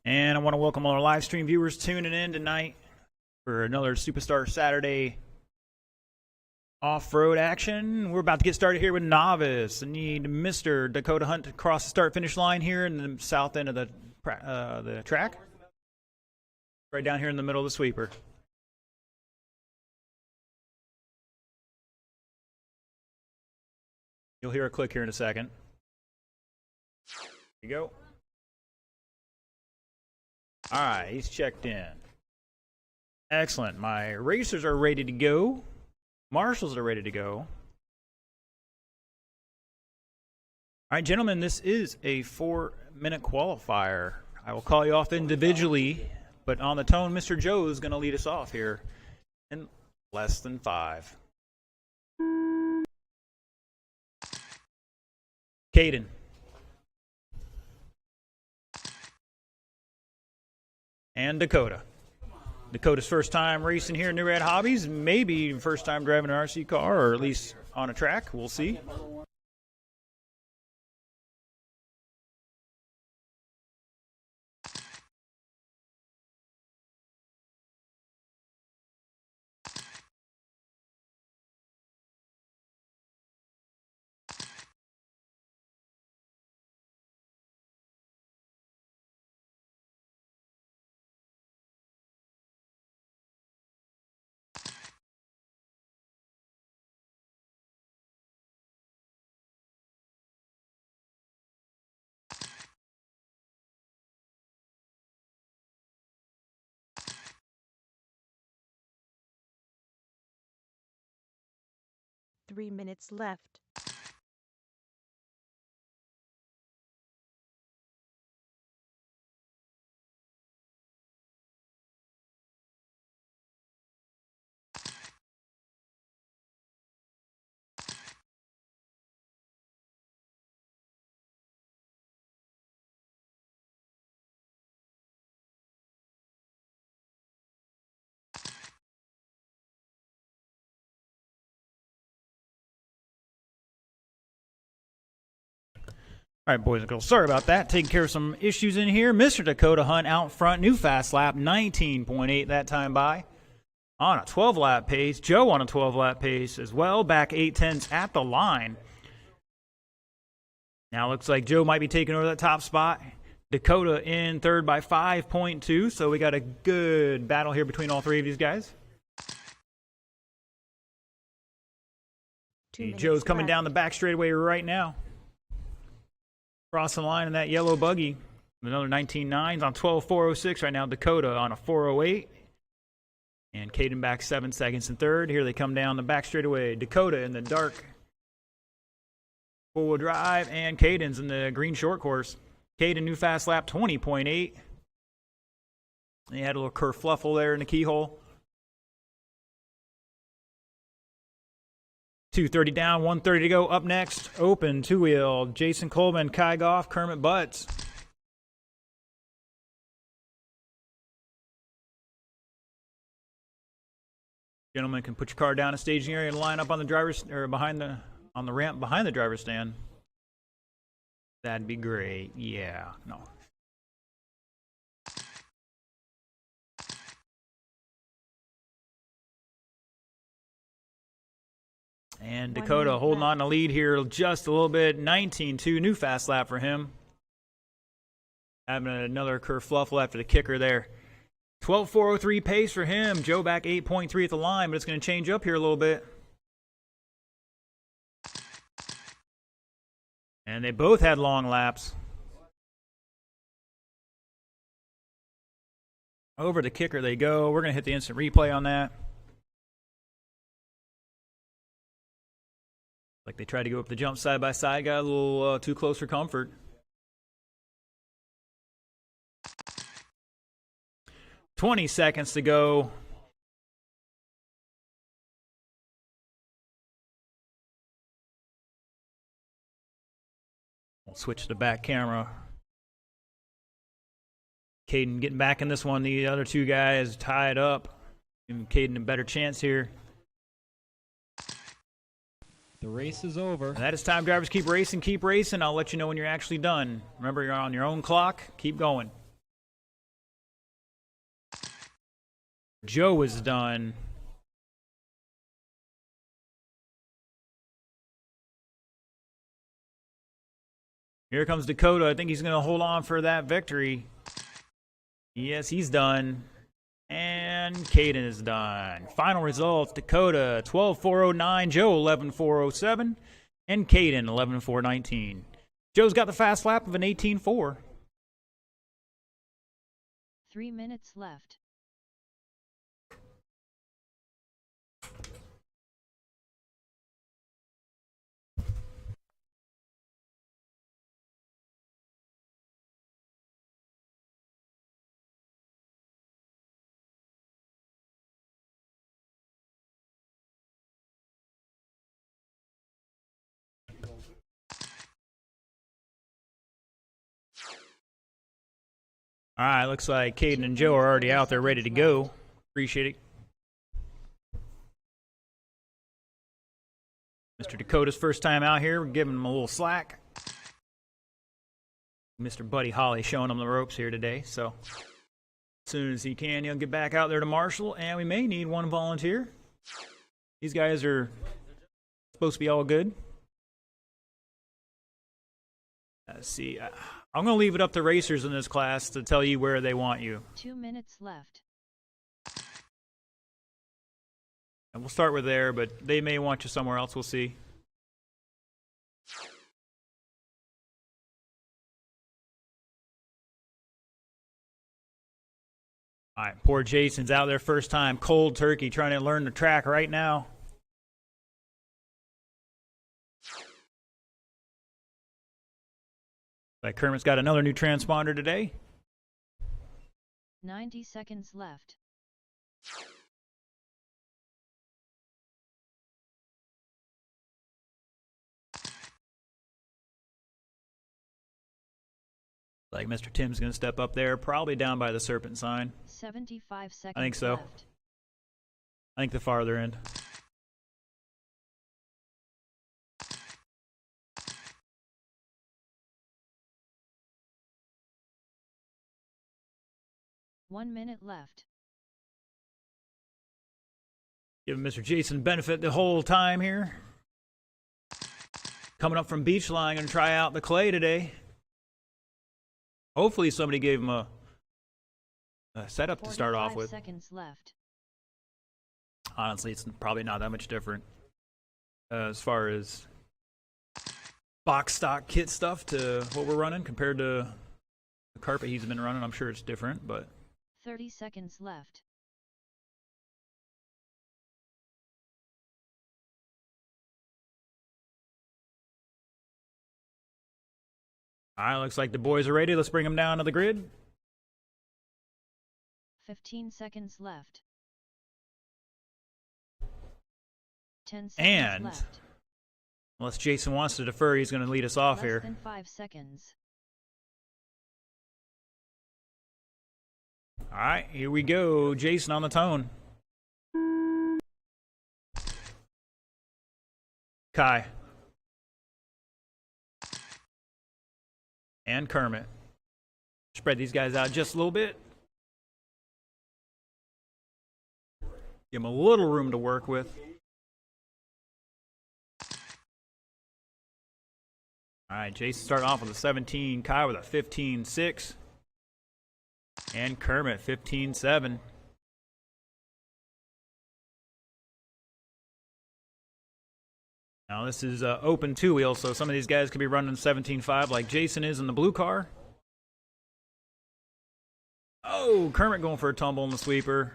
And I want to welcome all our live stream viewers tuning in tonight for another Superstar Saturday off-road action. We're about to get started here with Novice. I need Mr. Dakota Hunt to cross the start-finish line here in the south end of the track. Right down here in the middle of the sweeper. You'll hear a click here in a second. Here you go. All right, he's checked in. Excellent. My racers are ready to go. Marshals are ready to go. All right, gentlemen, this is a 4-minute qualifier. I will call you off individually, but on the tone, Mr. Joe is going to lead us off here in less than 5. Caden. And Dakota. Dakota's first time racing here in Newred Hobbies. Maybe first time driving an RC car, or at least on a track. We'll see. Three minutes left. All right, boys and girls, sorry about that. Taking care of some issues in here. Mr. Dakota Hunt out front, new fast lap, 19.8 that time by. On a 12-lap pace. Joe on a 12-lap pace as well. Back 8/10 at the line. Now looks like Joe might be taking over that top spot. Dakota in third by 5.2, so we got a good battle here between all three of these guys. Joe's coming down the back straightaway right now. Crossing the line in that yellow buggy. Another 19.9s on 12.406 right now. Dakota on a 4.08. And Caden back 7 seconds in third. Here they come down the back straightaway. Dakota in the dark four-wheel drive. And Caden's in the green short course. Caden, new fast lap, 20.8. They had a little kerfluffle there in the keyhole. 230 down, 130 to go. Up next, open two-wheel. Jason Coleman, Kai Goff, Kermit Butts. Gentlemen can put your car down in staging area and line up on the driver's or on the ramp behind the driver's stand. That'd be great. Yeah, no. And Dakota holding on to lead here just a little bit. 19.2, new fast lap for him. Having another kerfluffle after the kicker there. 12.403 pace for him. Joe back 8.3 at the line, but it's going to change up here a little bit. And they both had long laps. Over the kicker they go. We're going to hit the instant replay on that. Like they tried to go up the jump side by side, got a little too close for comfort. $20 seconds to go. We'll switch to the back camera. Caden getting back in this one. The other two guys tied up. Giving Caden a better chance here. The race is over. And that is time. Drivers, keep racing, keep racing. I'll let you know when you're actually done. Remember, you're on your own clock. Keep going. Joe is done. Here comes Dakota. I think he's going to hold on for that victory. Yes, he's done. And Caden is done. Final results, Dakota 12.409, Joe 11.407, and Caden 11.419. Joe's got the fast lap of an 18.4. 3 minutes left. All right, looks like Caden and Joe are already out there ready to go. Appreciate it. Mr. Dakota's first time out here. We're giving him a little slack. Mr. Buddy Holly showing him the ropes here today. So as soon as he can, he'll get back out there to marshal. And we may need one volunteer. These guys are supposed to be all good. Let's see. I'm going to leave it up to racers in this class to tell you where they want you. 2 minutes left. And we'll start with there, but they may want you somewhere else. We'll see. All right, poor Jason's out there first time, cold turkey, trying to learn the track right now. Like Kermit's got another new transponder today. 90 seconds left. Like Mr. Tim's going to step up there, probably down by the serpent sign. 75 seconds I think so. left. I think the farther end. One minute left. Give Mr. Jason benefit the whole time here. Coming up from Beachline, going to try out the clay today. Hopefully somebody gave him a setup to start off with. 45 seconds left. Honestly, it's probably not that much different as far as box stock kit stuff to what we're running compared to the carpet he's been running. I'm sure it's different, but 30 seconds left. all right, looks like the boys are ready. Let's bring them down to the grid. 15 seconds left. 10 seconds And left. unless Jason wants to defer, he's going to lead us off Less here. than 5 seconds. All right, here we go. Jason on the tone. Kai. And Kermit. Spread these guys out just a little bit. Give them a little room to work with. All right, Jason starting off with a 17. Kai with a 15.6. And Kermit 15.7. Now this is open two-wheel, so some of these guys could be running 17.5 like Jason is in the blue car. Oh, Kermit going for a tumble in the sweeper.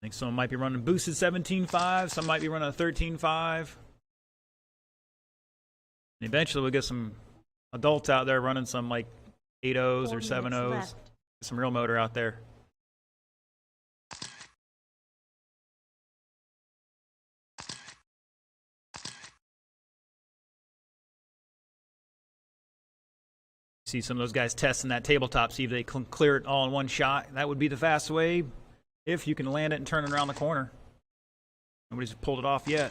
I think some might be running boosted 17.5, some might be running a 13.5. And eventually we'll get some adults out there running some like 8.0s 4 or minutes 7.0s. left. Get some real motor out there. See some of those guys testing that tabletop, see if they can clear it all in one shot. That would be the fast way if you can land it and turn it around the corner. Nobody's pulled it off yet.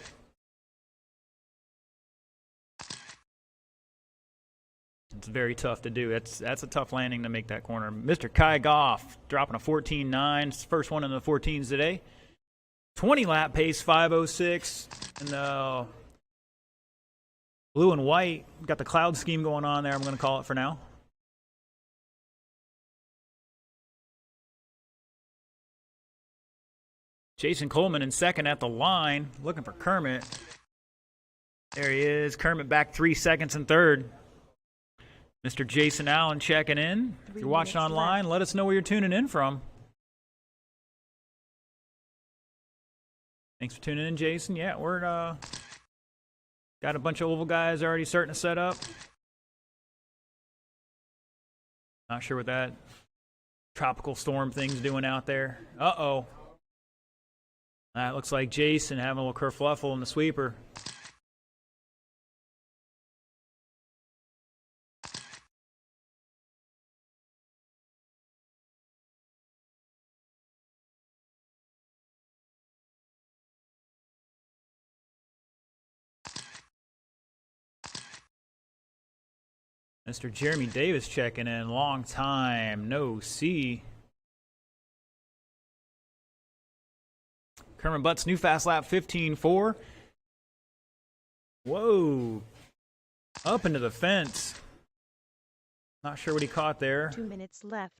It's very tough to do. That's a tough landing to make that corner. Mr. Kai Goff dropping a 14.9. First one in the 14s today. 20 lap pace, 5:06. And the blue and white got the cloud scheme going on there. I'm going to call it for now. Jason Coleman in second at the line, looking for Kermit. There he is. Kermit back 3 seconds in third. Mr. Jason Allen checking in. If you're watching online, let us know where you're tuning in from. Thanks for tuning in, Jason. Yeah, we're got a bunch of oval guys already starting to set up. Not sure what that tropical storm thing's doing out there. Uh-oh. That looks like Jason having a little kerfluffle in the sweeper. Mr. Jeremy Davis checking in. Long time no see. Kermit Butts, new fast lap, 15.4. Whoa. Up into the fence. Not sure what he caught there. 2 minutes left.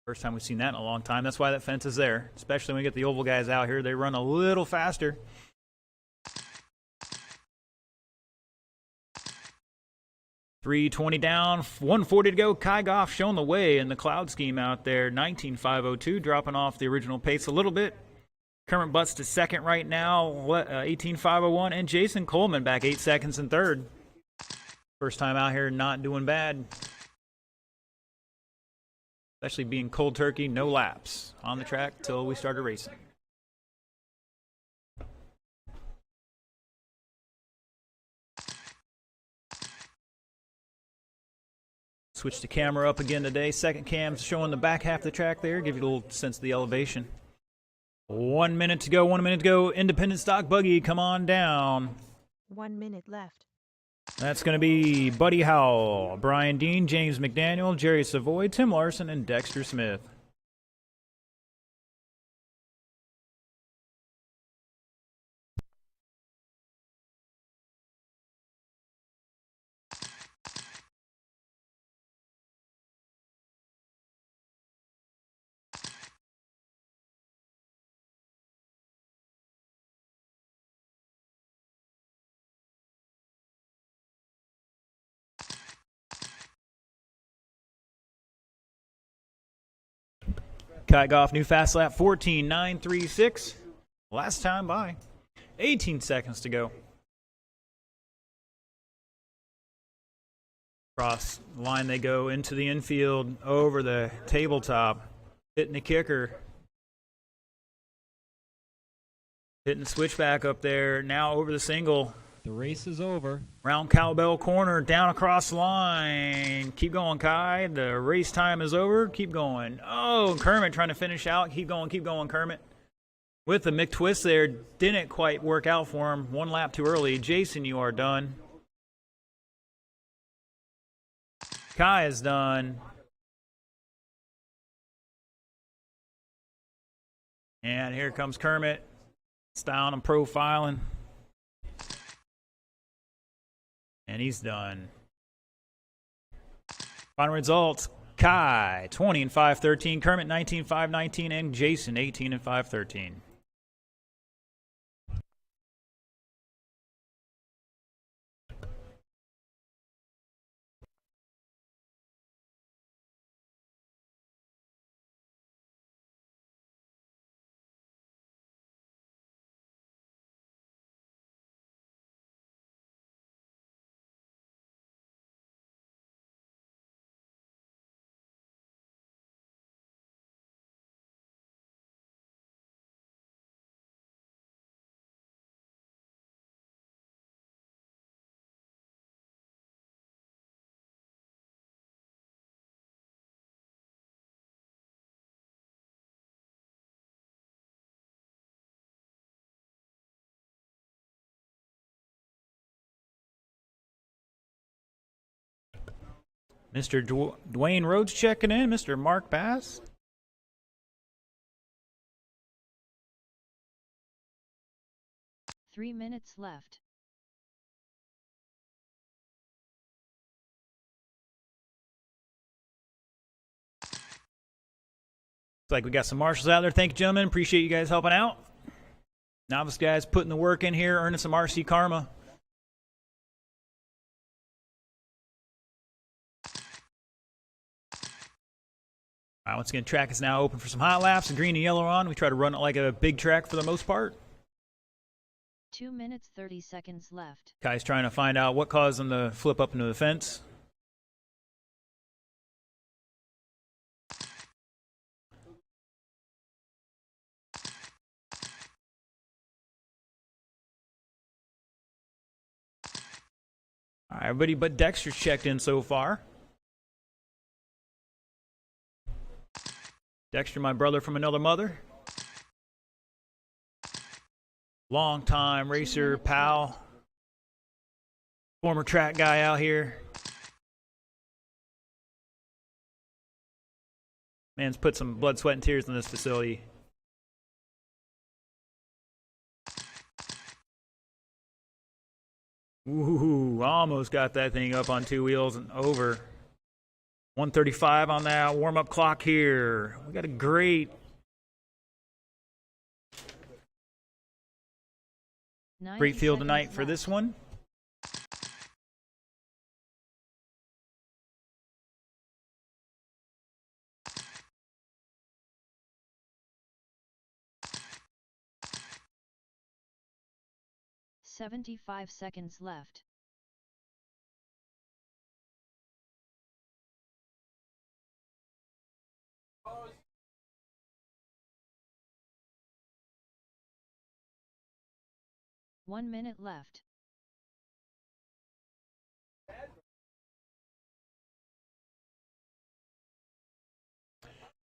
First time we've seen that in a long time. That's why that fence is there. Especially when we get the oval guys out here. They run a little faster. .320 down, 140 to go. Kai Goff showing the way in the cloud scheme out there. 19.502, dropping off the original pace a little bit. Kermit Butts to second right now, 18.501. And Jason Coleman back 8 seconds in third. First time out here not doing bad. Especially being cold turkey, no laps on the track till we started racing. Switch the camera up again today. Second cam's showing the back half of the track there. Give you a little sense of the elevation. 1 minute to go, 1 minute to go. Independent stock buggy, come on down. 1 minute left. That's going to be Buddy Howell, Brian Dean, James McDaniel, Jerry Savoy, Tim Larson, and Dexter Smith. Kai Goff, new fast lap, 14.936. Last time by. 18 seconds to go. Cross line they go into the infield, over the tabletop, hitting the kicker. Hitting the switchback up there, now over the single. The race is over. Round cowbell corner, down across the line. Keep going, Kai. The race time is over. Keep going. Oh, Kermit trying to finish out. Keep going, Kermit. With the McTwist there, didn't quite work out for him. 1 lap too early. Jason, you are done. Kai is done. And here comes Kermit. Styling and profiling. And he's done. Final results, Kai, 20 and 513, Kermit 19.519, and Jason 18 and 513. Mr. Dwayne Rhodes checking in. Mr. Mark Bass. Three minutes left. Looks like we got some marshals out there. Thank you, gentlemen. Appreciate you guys helping out. Novice guys putting the work in here, earning some RC karma. All right, once again, track is now open for some hot laps. The green and yellow on. We try to run it like a big track for the most part. 2 minutes 30 seconds left. Kai's trying to find out what caused them to flip up into the fence. All right, everybody but Dexter's checked in so far. Dexter, my brother from another mother. Long-time racer, pal. Former track guy out here. Man's put some blood, sweat, and tears in this facility. Ooh, almost got that thing up on two wheels and over. 135 on that warm-up clock here. We got a great 90 field tonight seconds for left. this one. $75 seconds left. One minute left.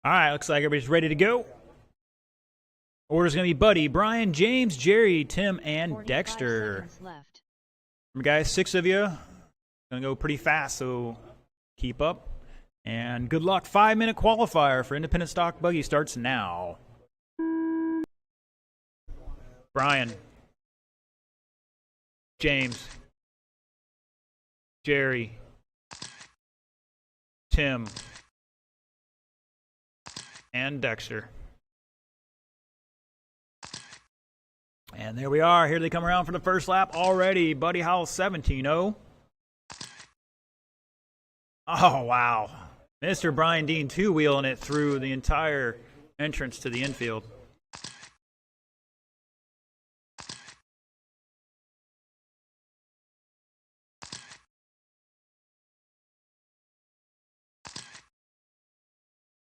All right, looks like everybody's ready to go. Order's going to be Buddy, Brian, James, Jerry, Tim, and 45 Dexter. seconds left. Remember, guys, 6 of you. Going to go pretty fast, so keep up. And good luck. 5-minute qualifier for independent stock buggy starts now. Brian, James, Jerry, Tim, and Dexter. And there we are. Here they come around for the first lap already. Buddy Howell 17-0. Oh, wow. Mr. Brian Dean two-wheeling it through the entire entrance to the infield.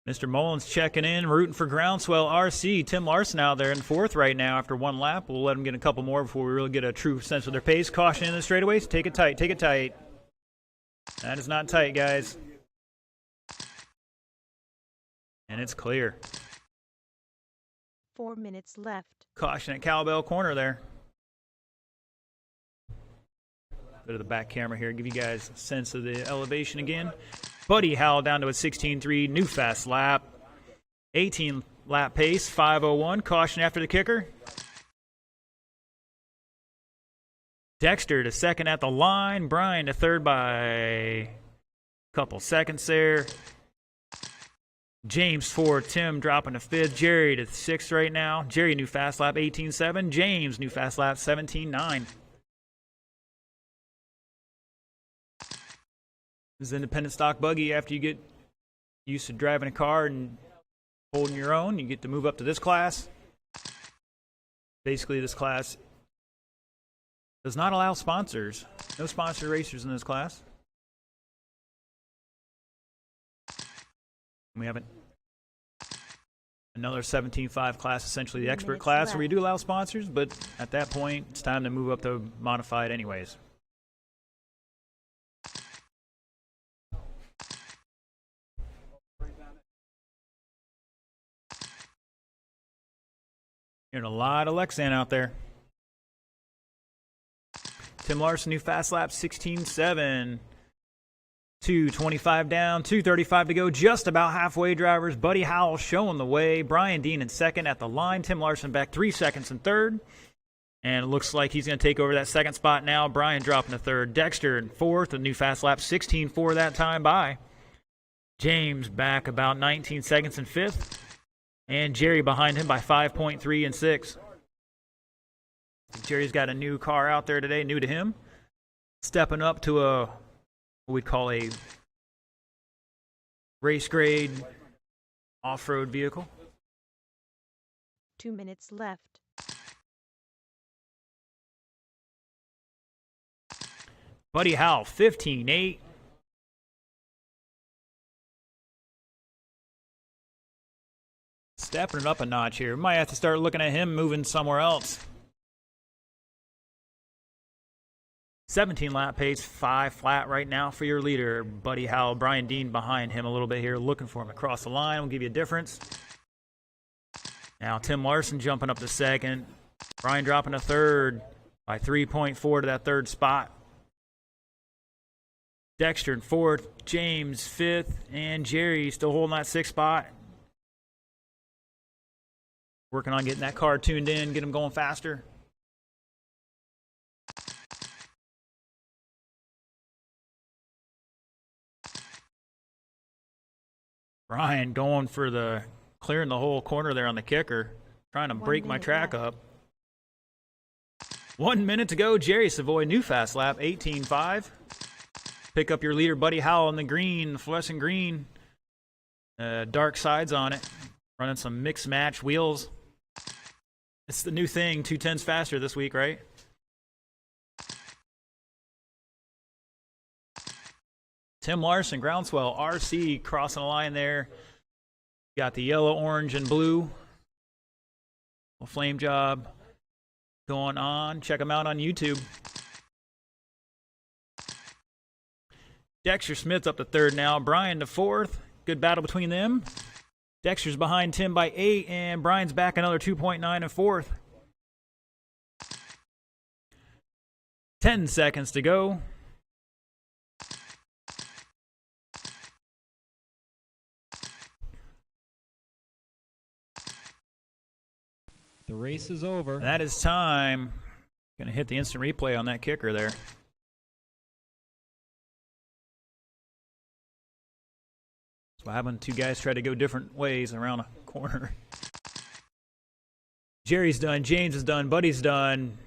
Mr. Mullins checking in, rooting for Groundswell RC. Tim Larson out there in fourth right now after one lap. We'll let him get a couple more before we really get a true sense of their pace. Caution in the straightaways. Take it tight. Take it tight. That is not tight, guys. And it's clear. 4 minutes left. Caution at Cowbell Corner there. Bit of the back camera here. Give you guys a sense of the elevation again. Buddy Howell down to a 16.3, new fast lap. 18 lap pace, 5:01. Caution after the kicker. Dexter to second at the line. Brian to third by a couple seconds there. James fourth. Tim dropping to fifth. Jerry to sixth right now. Jerry new fast lap 18.7. James new fast lap 17.9. This is independent stock buggy. After you get used to driving a car and holding your own, you get to move up to this class. Basically, this class does not allow sponsors. No sponsor racers in this class. We have another 17.5 class, essentially the expert class, where we do allow sponsors, but at that point, it's time to move up to modified anyways. Hearing a lot of Lexan out there. Tim Larson, new fast lap 16.7. 2:25 down, 2:35 to go, just about halfway, drivers. Buddy Howell showing the way. Brian Dean in second at the line. Tim Larson back 3 seconds in third. And it looks like he's going to take over that second spot now. Brian dropping to third. Dexter in fourth, a new fast lap, 16.4 that time by. James back about 19 seconds in fifth. And Jerry behind him by 5.3 and 6. Jerry's got a new car out there today, new to him. Stepping up to what we'd call a race grade off-road vehicle. 2 minutes left. Buddy Howell, 15.8. Stepping it up a notch here. Might have to start looking at him moving somewhere else. 17 lap pace, 5 flat right now for your leader, Buddy Howell. Brian Dean behind him a little bit here, looking for him across the line. We'll give you a difference. Now Tim Larson jumping up to second. Brian dropping to third by 3.4 to that third spot. Dexter in fourth, James fifth, and Jerry still holding that sixth spot. Working on getting that car tuned in, get him going faster. Brian going for clearing the whole corner there on the kicker, trying to break my track up. 1 minute to go. Jerry Savoy, new fast lap, 18.5. Pick up your leader, Buddy Howell, in the green, fluorescent green. Dark sides on it. Running some mix match wheels. It's the new thing, 210s faster this week, right? Tim Larson, Groundswell, RC crossing the line there. Got the yellow, orange, and blue. A flame job going on. Check them out on YouTube. Dexter Smith's up to third now. Brian to fourth. Good battle between them. Dexter's behind Tim by 8, and Brian's back another 2.9 in fourth. 10 seconds to go. The race is over. That is time. Gonna hit the instant replay on that kicker there. That's what happened. Two guys try to go different ways around a corner. Jerry's done. James is done. Buddy's done.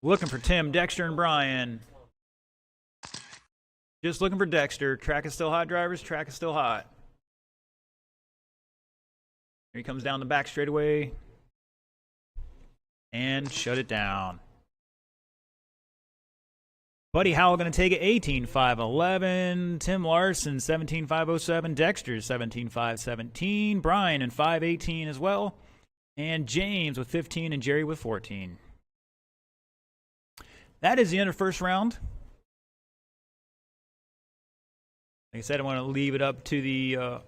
Looking for Tim, Dexter, and Brian. Just looking for Dexter. Track is still hot, drivers. Track is still hot. Here he comes down the back straightaway. And shut it down. Buddy Howell going to take it 18.511. Tim Larson 17.507. Dexter 17.517. Brian in 5.18 as well. And James with 15 and Jerry with 14. That is the end of first round. Like I said, I want to leave it up to the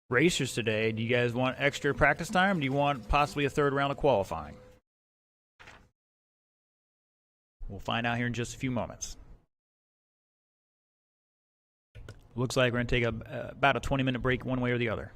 racers today. Do you guys want extra practice time? Do you want possibly a third round of qualifying? We'll find out here in just a few moments. Looks like we're going to take about a 20-minute break one way or the other.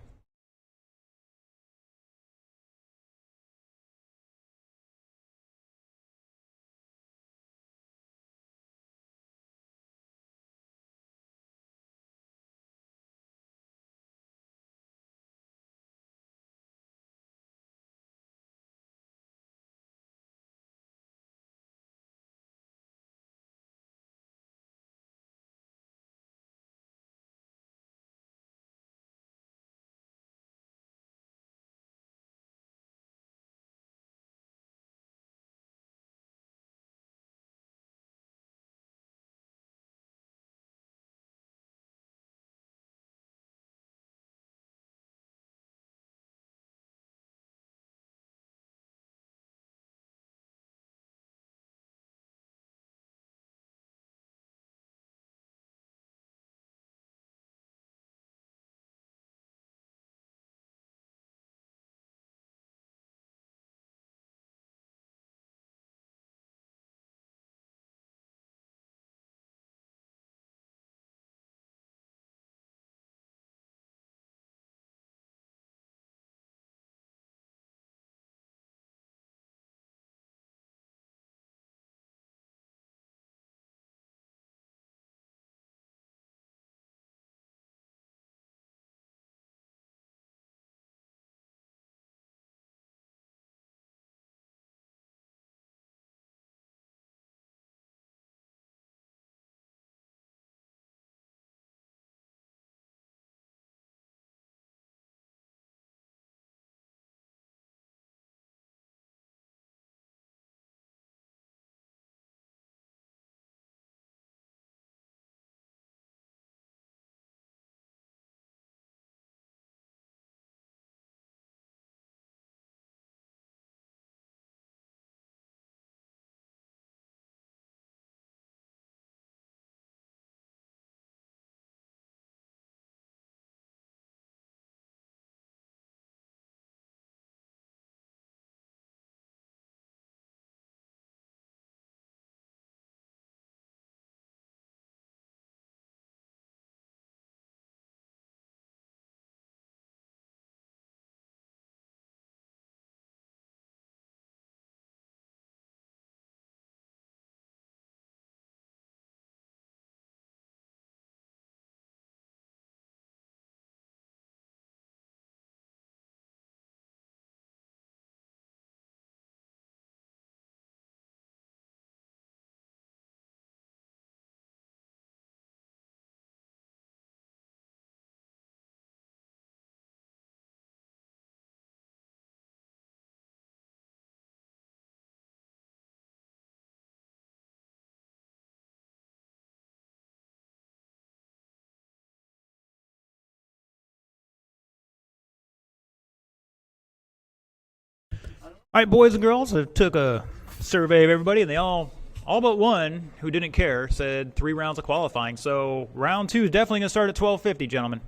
All right, boys and girls, I took a survey of everybody, and they all but one who didn't care said 3 rounds of qualifying. So round 2 is definitely going to start at 12:50, gentlemen.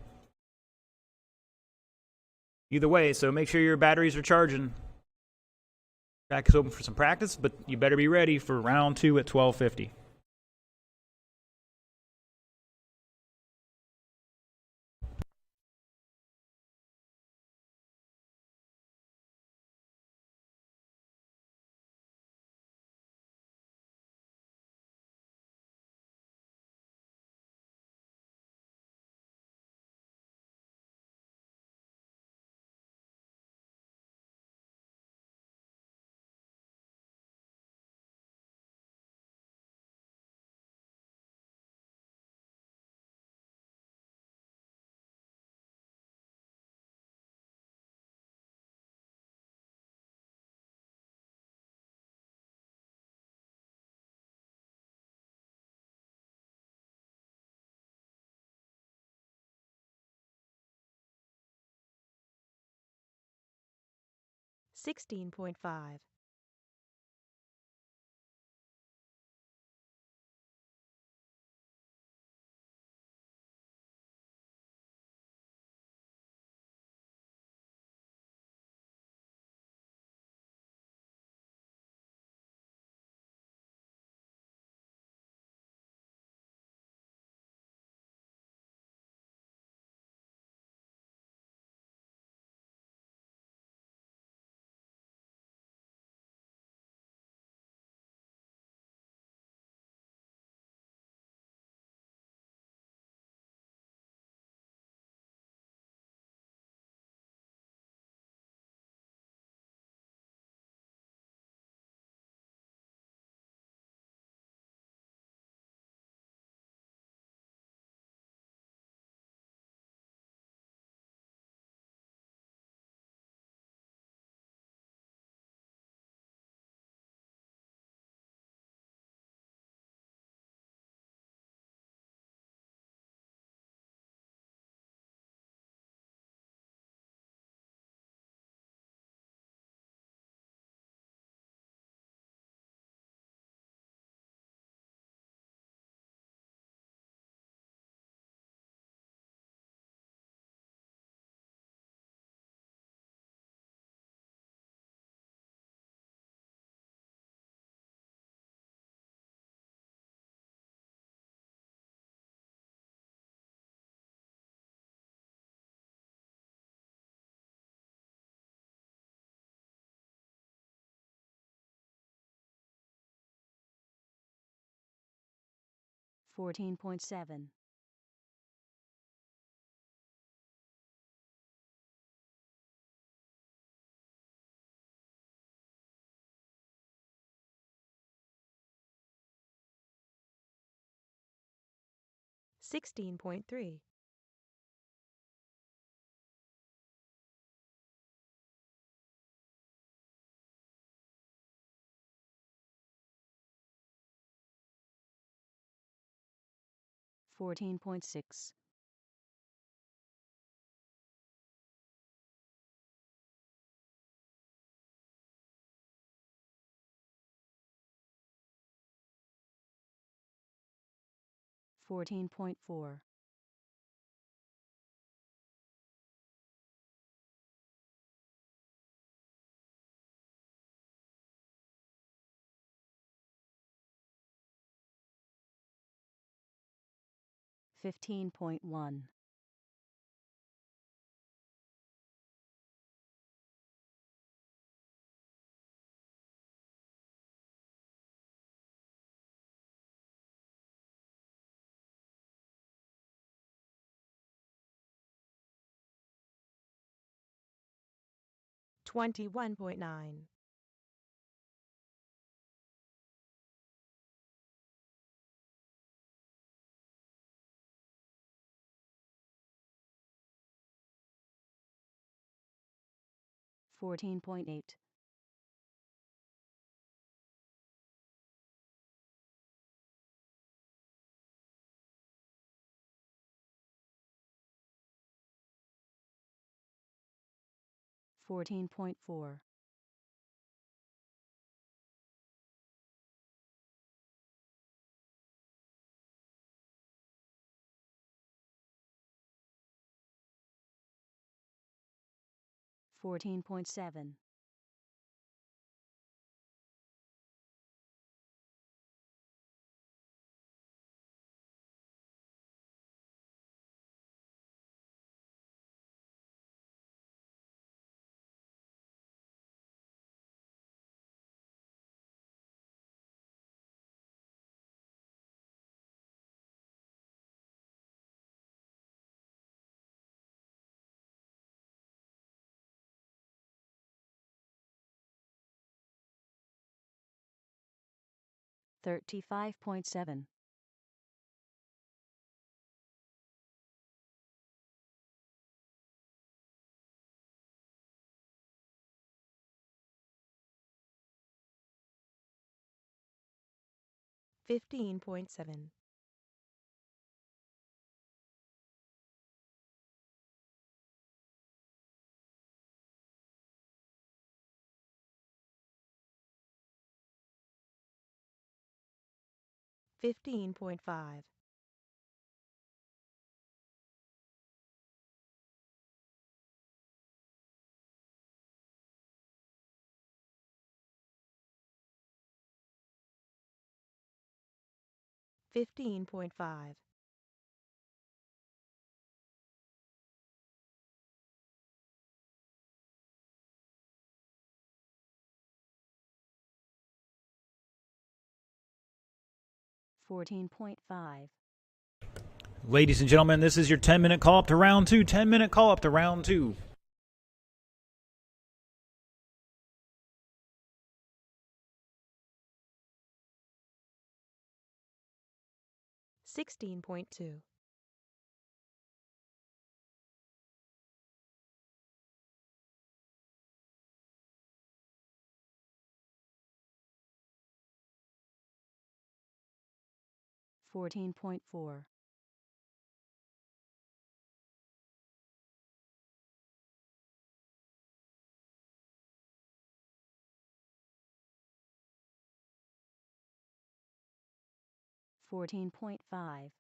Either way, so make sure your batteries are charging. Track is open for some practice, but you better be ready for round 2 at 12:50. $16.5. 14.7. 16.3. 14.6. 14.4. 15.1. 21.9. 14.8. 14.4. 14.7. 35.7. 15.7. 15.5. 15.5. 14.5. Ladies and gentlemen, this is your 10-minute call up to round 2. 10-minute call up to round 2. 16.2. 14.4. Fourteen point five.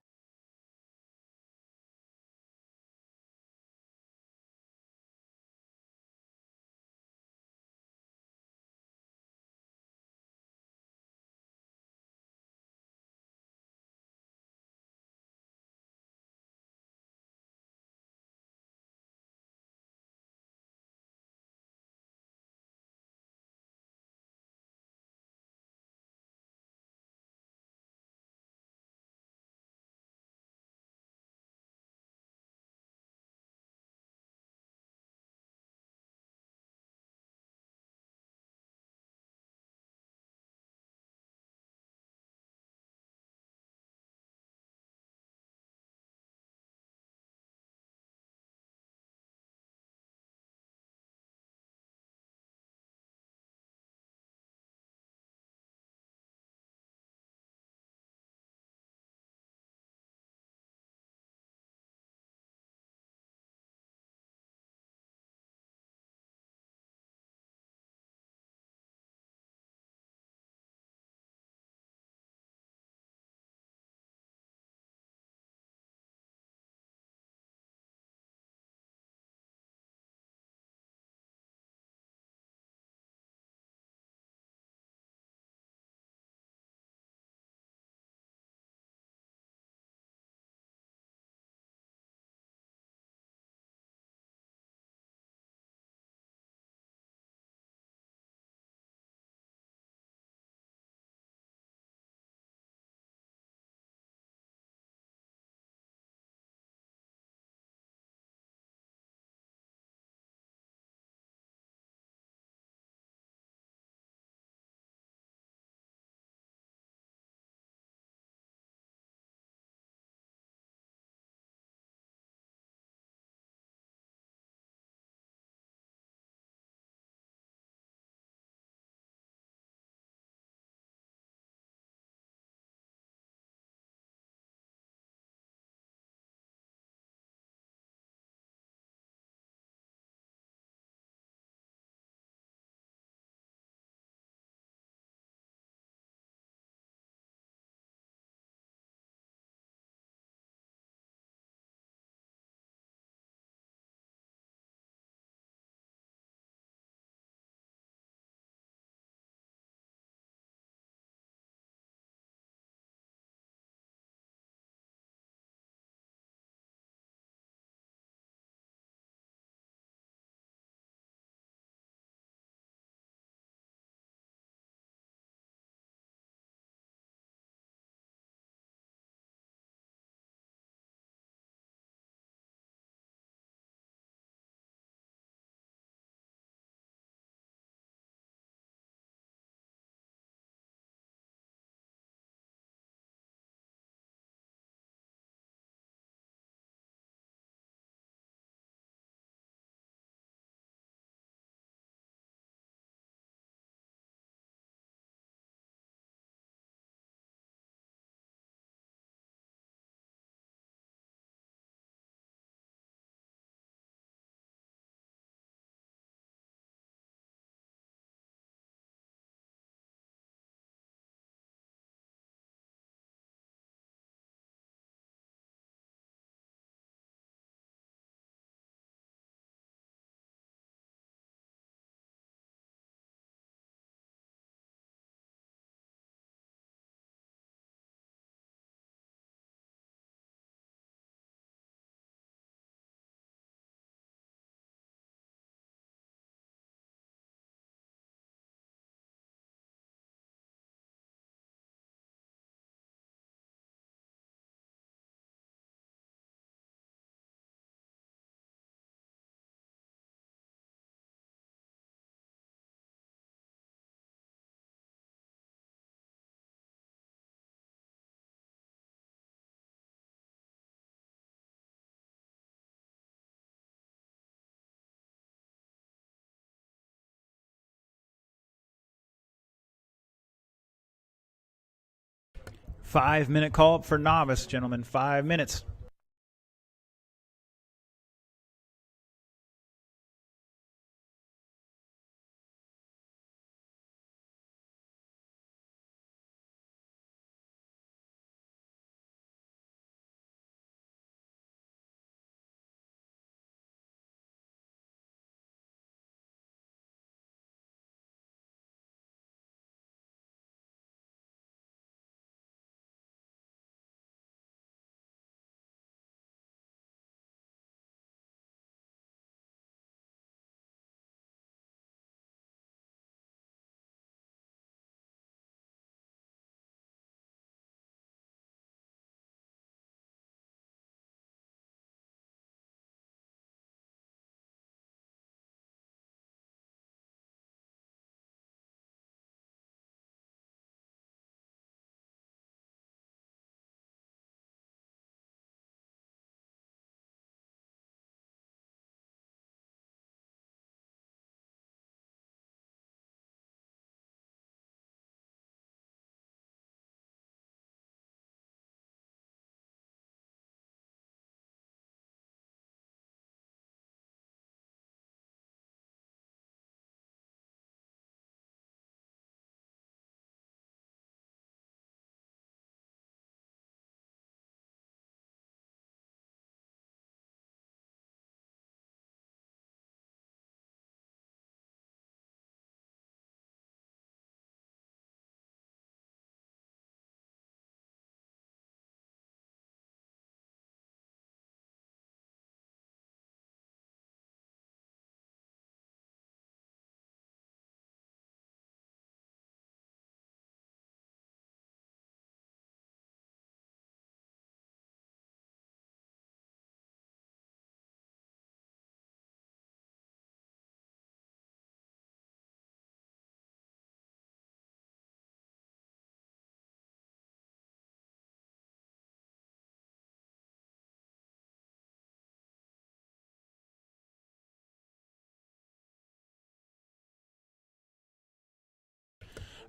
5-minute call up for novice, gentlemen. 5 minutes.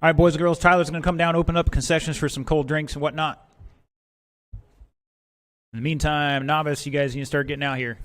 All right, boys and girls, Tyler's going to come down, open up concessions for some cold drinks and whatnot. In the meantime, novice, you guys need to start getting out here.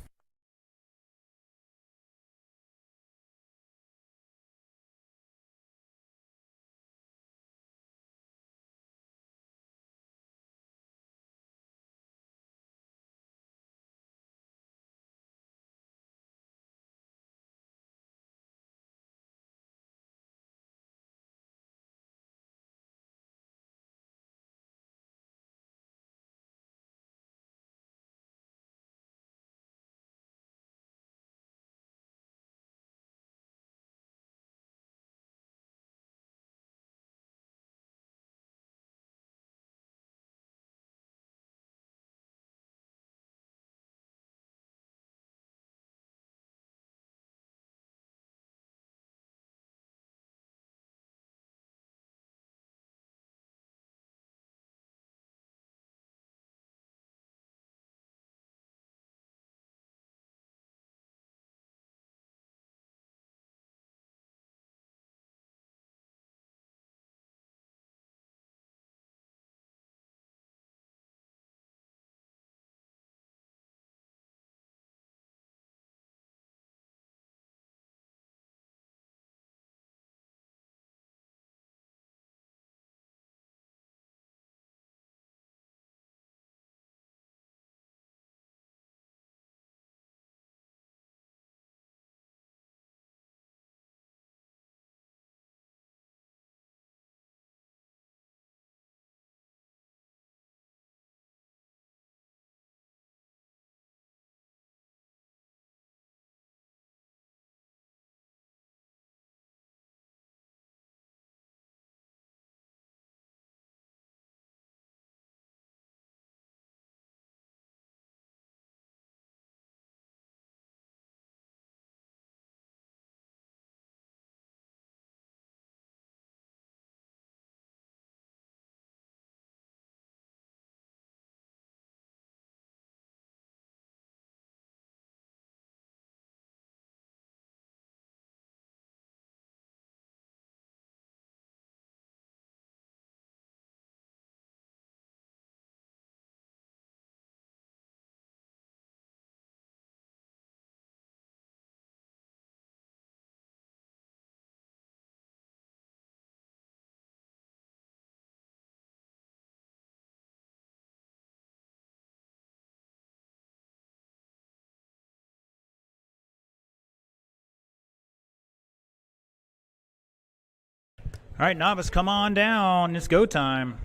All right, novice, come on down. It's go time.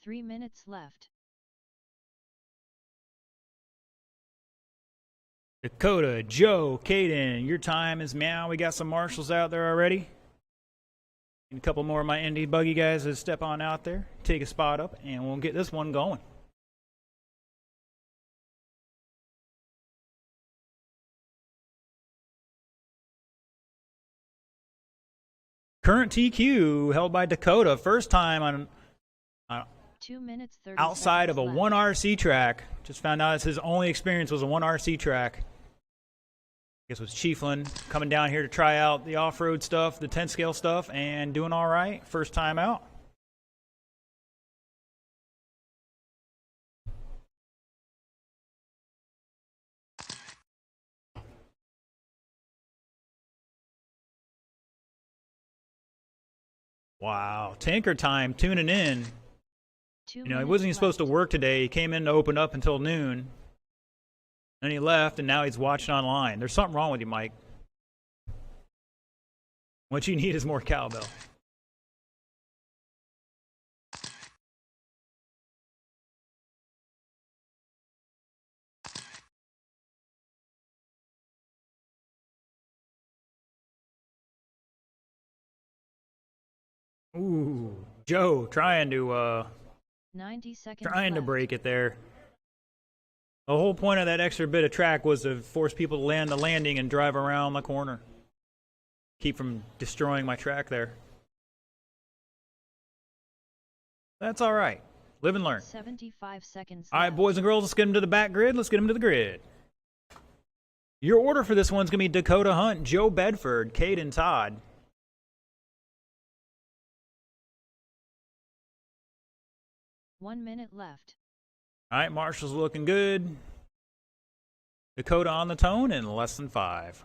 Three minutes left. Dakota, Joe, Caden, your time is meow. We got some marshals out there already. And a couple more of my Indy buggy guys to step on out there, take a spot up, and we'll get this one going. Current TQ held by Dakota. First time on 2 minutes 30 outside of a seconds one left. RC track. Just found out his only experience was a one RC track. I guess it was Chieflin coming down here to try out the off-road stuff, the 10 scale stuff, and doing all right. First time out. Wow, tanker time tuning in. 2 You know, he minutes wasn't even supposed to left. work today. He came in to open up until noon. Then he left, and now he's watching online. There's something wrong with you, Mike. What you need is more cowbell. Ooh, Joe trying to 90 seconds left. break it there. The whole point of that extra bit of track was to force people to land the landing and drive around the corner. Keep from destroying my track there. That's all right. Live and learn. 75 seconds All right, left. boys and girls, let's get them to the back grid. Let's get them to the grid. Your order for this one's going to be Dakota Hunt, Joe Bedford, Caden Todd. One minute left. All right, Marshall's looking good. Dakota on the tone in less than 5.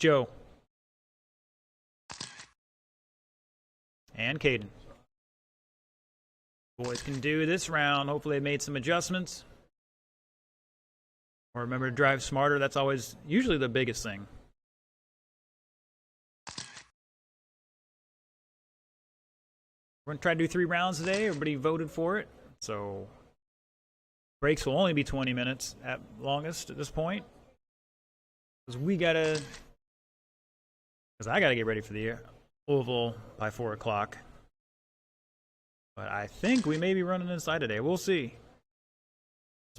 Joe. And Caden. Boys can do this round. Hopefully they made some adjustments. Or remember to drive smarter. That's always usually the biggest thing. We're going to try to do 3 rounds today. Everybody voted for it. So breaks will only be 20 minutes at longest at this point. Because I got to get ready for the oval by 4 o'clock. But I think we may be running inside today. We'll see.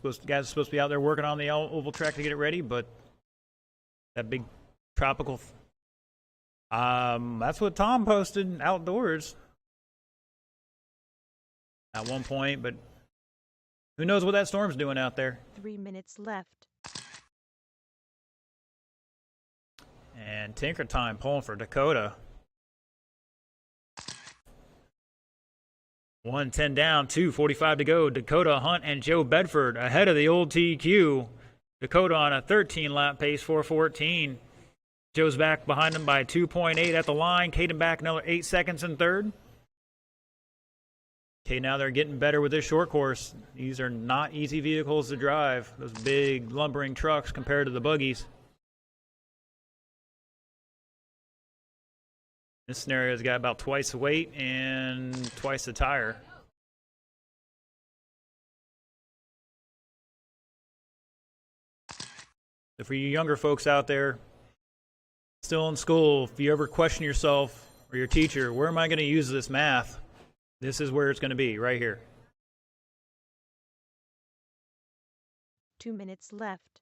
Guys are supposed to be out there working on the oval track to get it ready, but that big tropical. That's what Tom posted outdoors at one point, but who knows what that storm's doing out there. 3 minutes left. And Tinker Time pulling for Dakota. 1:10 down, 2:45 to go. Dakota Hunt and Joe Bedford ahead of the old TQ. Dakota on a 13-lap pace, 4:14. Joe's back behind him by 2.8 at the line. Caden back another 8 seconds in third. Okay, now they're getting better with this short course. These are not easy vehicles to drive. Those big lumbering trucks compared to the buggies. This scenario's got about twice the weight and twice the tire. So for you younger folks out there, still in school, if you ever question yourself or your teacher, where am I going to use this math? This is where it's going to be, right here. 2 minutes left.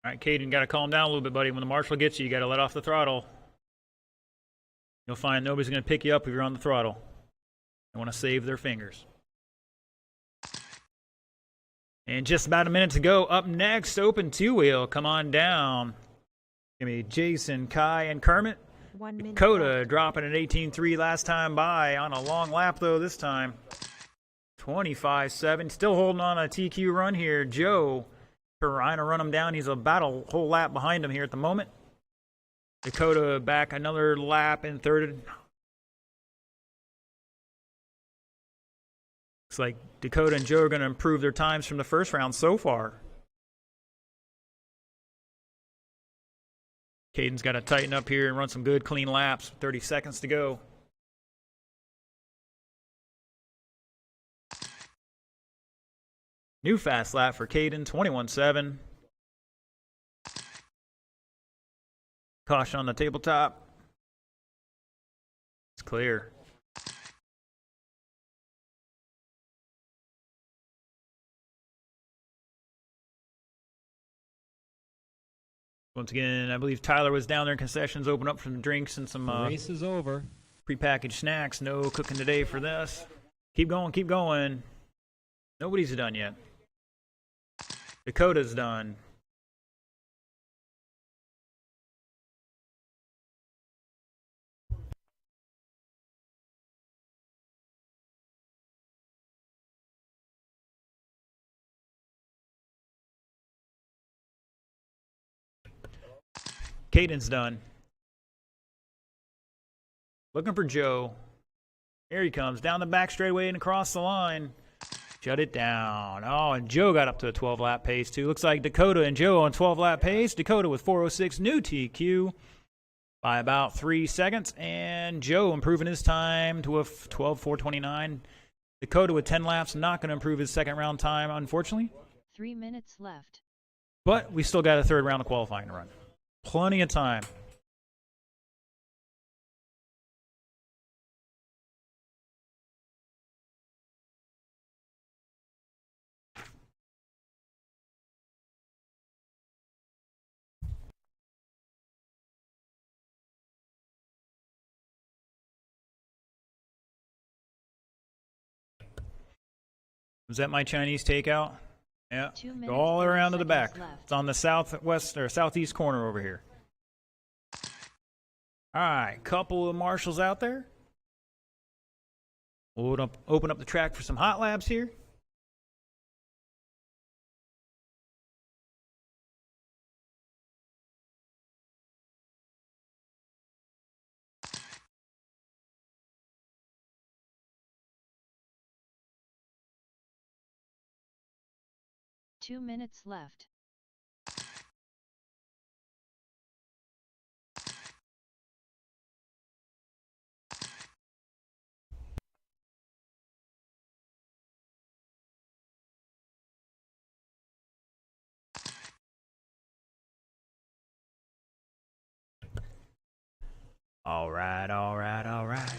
All right, Caden, got to calm down a little bit, buddy. When the marshal gets you, you got to let off the throttle. You'll find nobody's going to pick you up if you're on the throttle. They want to save their fingers. And just about a minute to go. Up next, open two-wheel. Come on down. Give me Jason, Kai, and Kermit. 1 minute Dakota left. dropping at 18.3 last time by on a long lap, though, this time. 25.7. Still holding on a TQ run here. Joe trying to run him down. He's about a whole lap behind him here at the moment. Dakota back another lap in third. Looks like Dakota and Joe are going to improve their times from the first round so far. Caden's got to tighten up here and run some good, clean laps. 30 seconds to go. New fast lap for Caden, 21.7. Caution on the tabletop. It's clear. Once again, I believe Tyler was down there in concessions, open up some drinks and some The race is over. prepackaged snacks. No cooking today for this. Keep going, keep going. Nobody's done yet. Dakota's done. Caden's done. Looking for Joe. Here he comes, down the back straightaway and across the line. Shut it down. Oh, and Joe got up to a 12-lap pace, too. Looks like Dakota and Joe on 12-lap pace. Dakota with 4:06, new TQ by about 3 seconds. And Joe improving his time to a 12:4:29. Dakota with 10 laps, not going to improve his second round time, unfortunately. 3 minutes left. But we still got a third round of qualifying to run. Plenty of time. Was that my Chinese takeout? Yeah. 2 minutes, Go all 30 around to the back. seconds left. It's on the southwest or southeast corner over here. All right, couple of marshals out there. We'll open up the track for some hot laps here. Two minutes left. All right, all right, all right.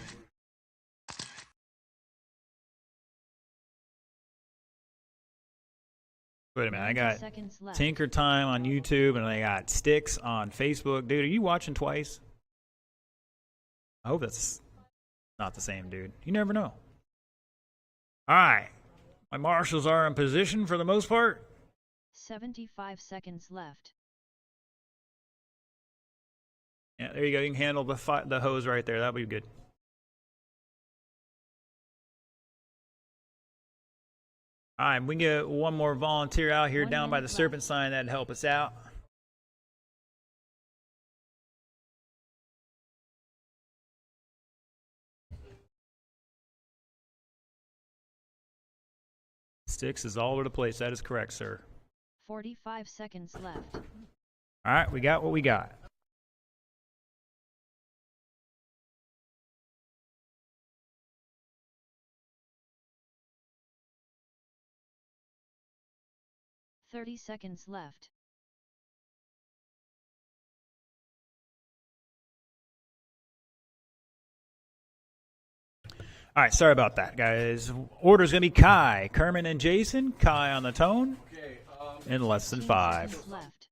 Wait a minute, I 90 got seconds left. Tinker Time on YouTube and I got Sticks on Facebook. Dude, are you watching twice? I hope that's not the same, dude. You never know. All right. My marshals are in position for the most part. 75 seconds left. Yeah, there you go. You can handle the hose right there. That'll be good. All right, we can get one more volunteer out here 1 down by the minute serpent left. sign. That'd help us out. Sticks is all over the place. That is correct, sir. 45 seconds left. All right, we got what we got. Thirty seconds left. All right, sorry about that, guys. Order's going to be Kai, Kerman, and Jason. Kai on the tone in less than 15 5. seconds left.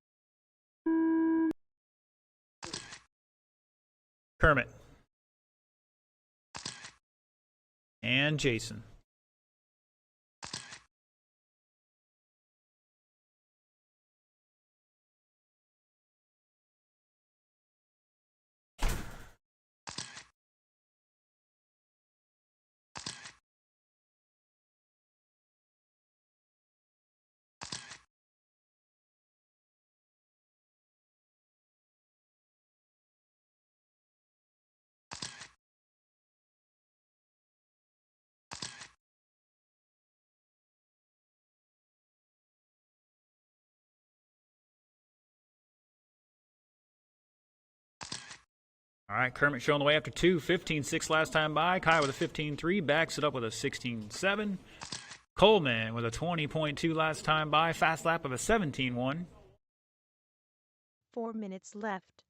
Kermit. And Jason. All right, Kermit showing the way after 2. 15-6 last time by. Kai with a 15-3. Backs it up with a 16-7. Coleman with a 20.2 last time by. Fast lap of a 17-1. 4 minutes left.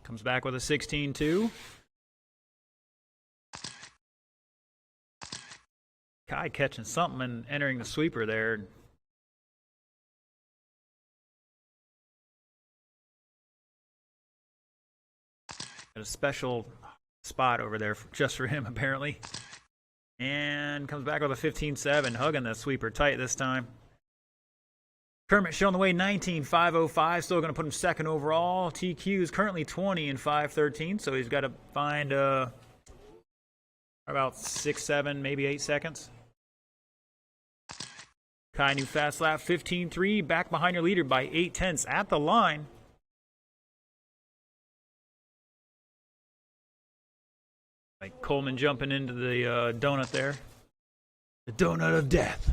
Comes back with a 16-2. Kai catching something and entering the sweeper there. Got a special spot over there just for him, apparently. And comes back with a 15-7, hugging the sweeper tight this time. Kermit showing the way, 19.505, still going to put him second overall. TQ is currently 20 in 5:13, so he's got to find about 6, 7, maybe 8 seconds. Kai, new fast lap, 15-3, back behind your leader by 0.8 at the line. Like Coleman jumping into the donut there. The donut of death.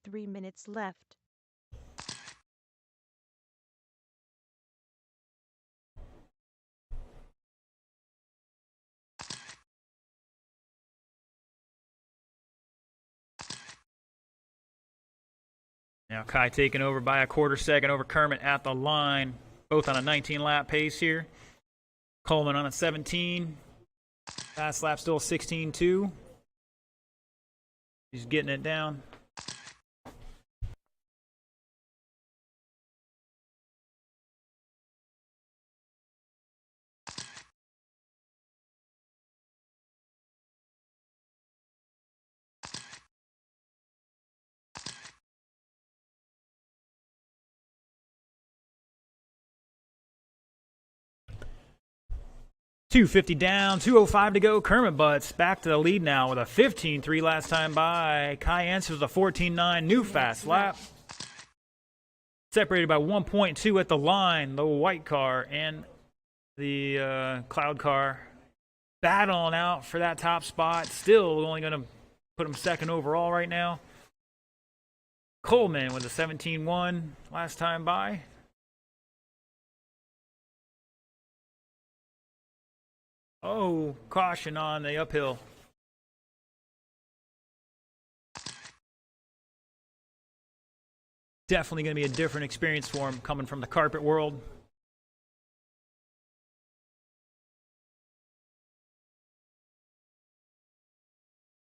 3 minutes left. Now Kai taking over by a quarter second over Kermit at the line. Both on a 19-lap pace here. Coleman on a 17. Fast lap still 16-2. He's getting it down. .250 down, 2:05 to go. Kermit Butts back to the lead now with a 15-3 last time by. Kai answers with a 14-9, new fast lap. Separated by 1.2 at the line. The white car and the cloud car battling out for that top spot. Still only going to put him second overall right now. Coleman with a 17-1 last time by. Oh, caution on the uphill. Definitely going to be a different experience for him coming from the carpet world.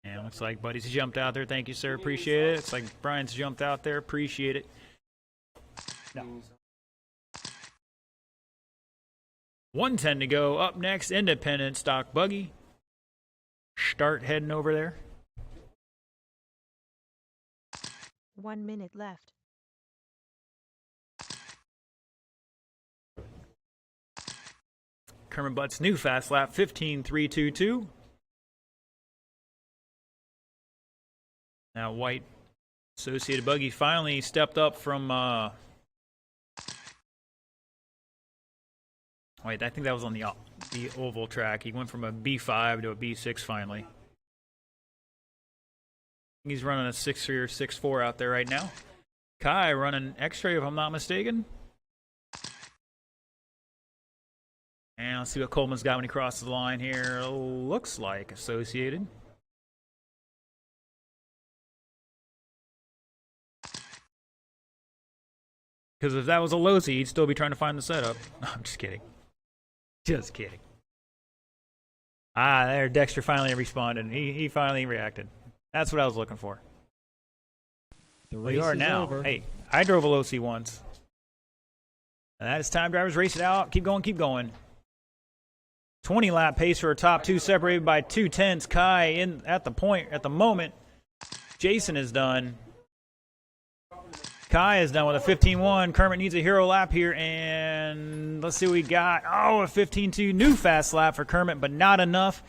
And looks like Buddy's jumped out there. Thank you, sir. Appreciate it. It's like Brian's jumped out there. Appreciate it. No. 1:10 to go. Up next, Independent Stock Buggy. Start heading over there. 1 minute left. Kermit Butts' new fast lap, 15.322. Now White Associated Buggy finally stepped up from wait, I think that was on the oval track. He went from a B5 to a B6 finally. He's running a 6.3 or 6.4 out there right now. Kai running X-ray if I'm not mistaken. And let's see what Coleman's got when he crosses the line here. Looks like Associated. Because if that was a Losi, he'd still be trying to find the setup. No, I'm just kidding. Just kidding. Ah, there, Dexter finally responded. He finally reacted. That's what I was looking for. The Well, race you are is now. over. Hey, I drove a Losi once. And that is time drivers race it out. Keep going, keep going. 20 lap pace for a top two, separated by 2/10. Kai in at the point at the moment. Jason is done. Kai is done with a 15-1. Kermit needs a hero lap here, and let's see what we got. Oh, a 15-2 new fast lap for Kermit, but not enough.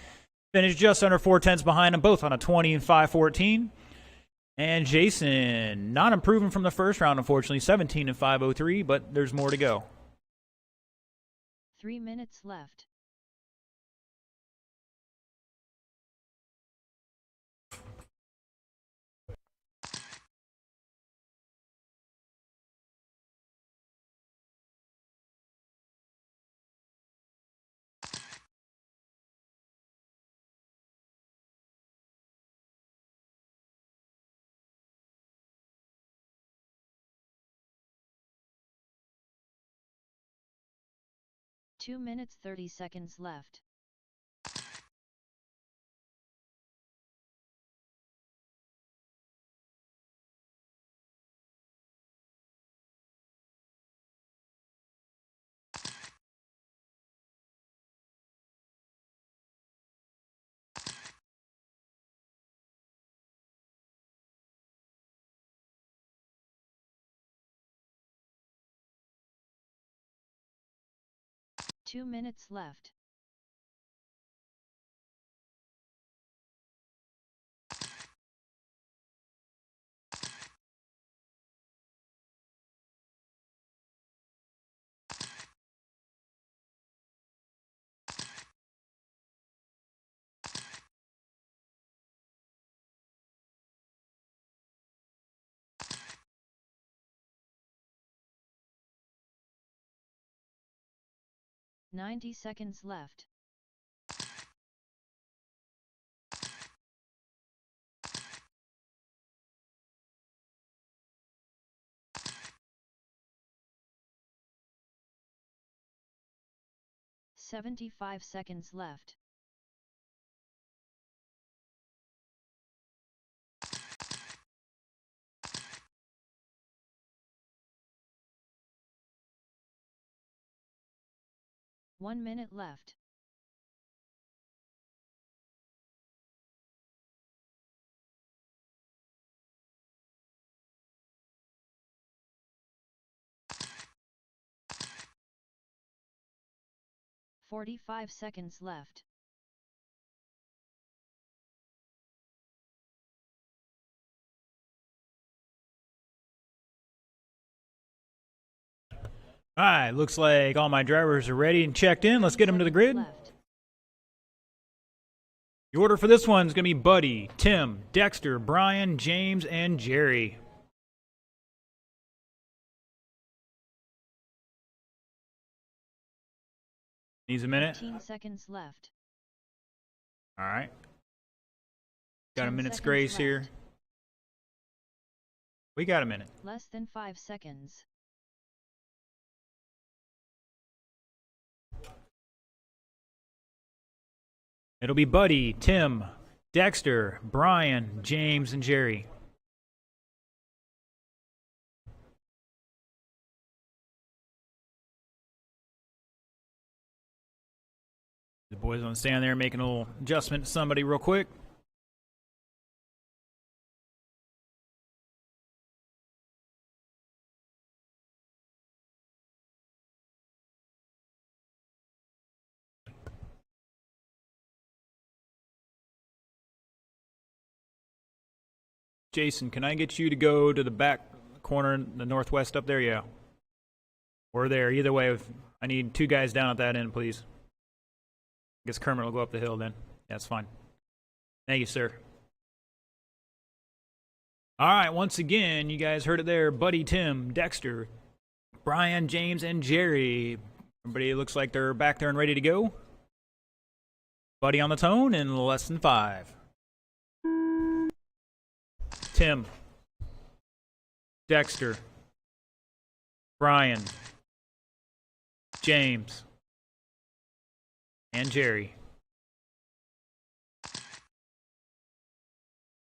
Finished just under 4/10 behind them, both on a 20 and 5:14. And Jason, not improving from the first round, unfortunately, 17 and 5:03, but there's more to go. 3 minutes left. Two minutes 30 seconds left. Two minutes left. "90 seconds left. "75 seconds left. "1 minute left. "45 seconds left. All right, looks like all my drivers are ready and checked in. Let's get them to the grid. Left. The order for this one is going to be Buddy, Tim, Dexter, Brian, James, and Jerry. Needs a minute. 15 seconds left. All right. Got a 10 minute's seconds grace left. here. We got a minute. Less than 5 seconds. It'll be Buddy, Tim, Dexter, Brian, James, and Jerry. The boys want to stand there making a little adjustment to somebody real quick. Jason, can I get you to go to the back corner, the northwest up there? Yeah. Or there. Either way, I need 2 guys down at that end, please. I guess Kermit will go up the hill then. That's fine. Thank you, sir. All right, once again, you guys heard it there. Buddy, Tim, Dexter, Brian, James, and Jerry. Everybody looks like they're back there and ready to go. Buddy on the tone in less than 5. Tim, Dexter, Brian, James, and Jerry.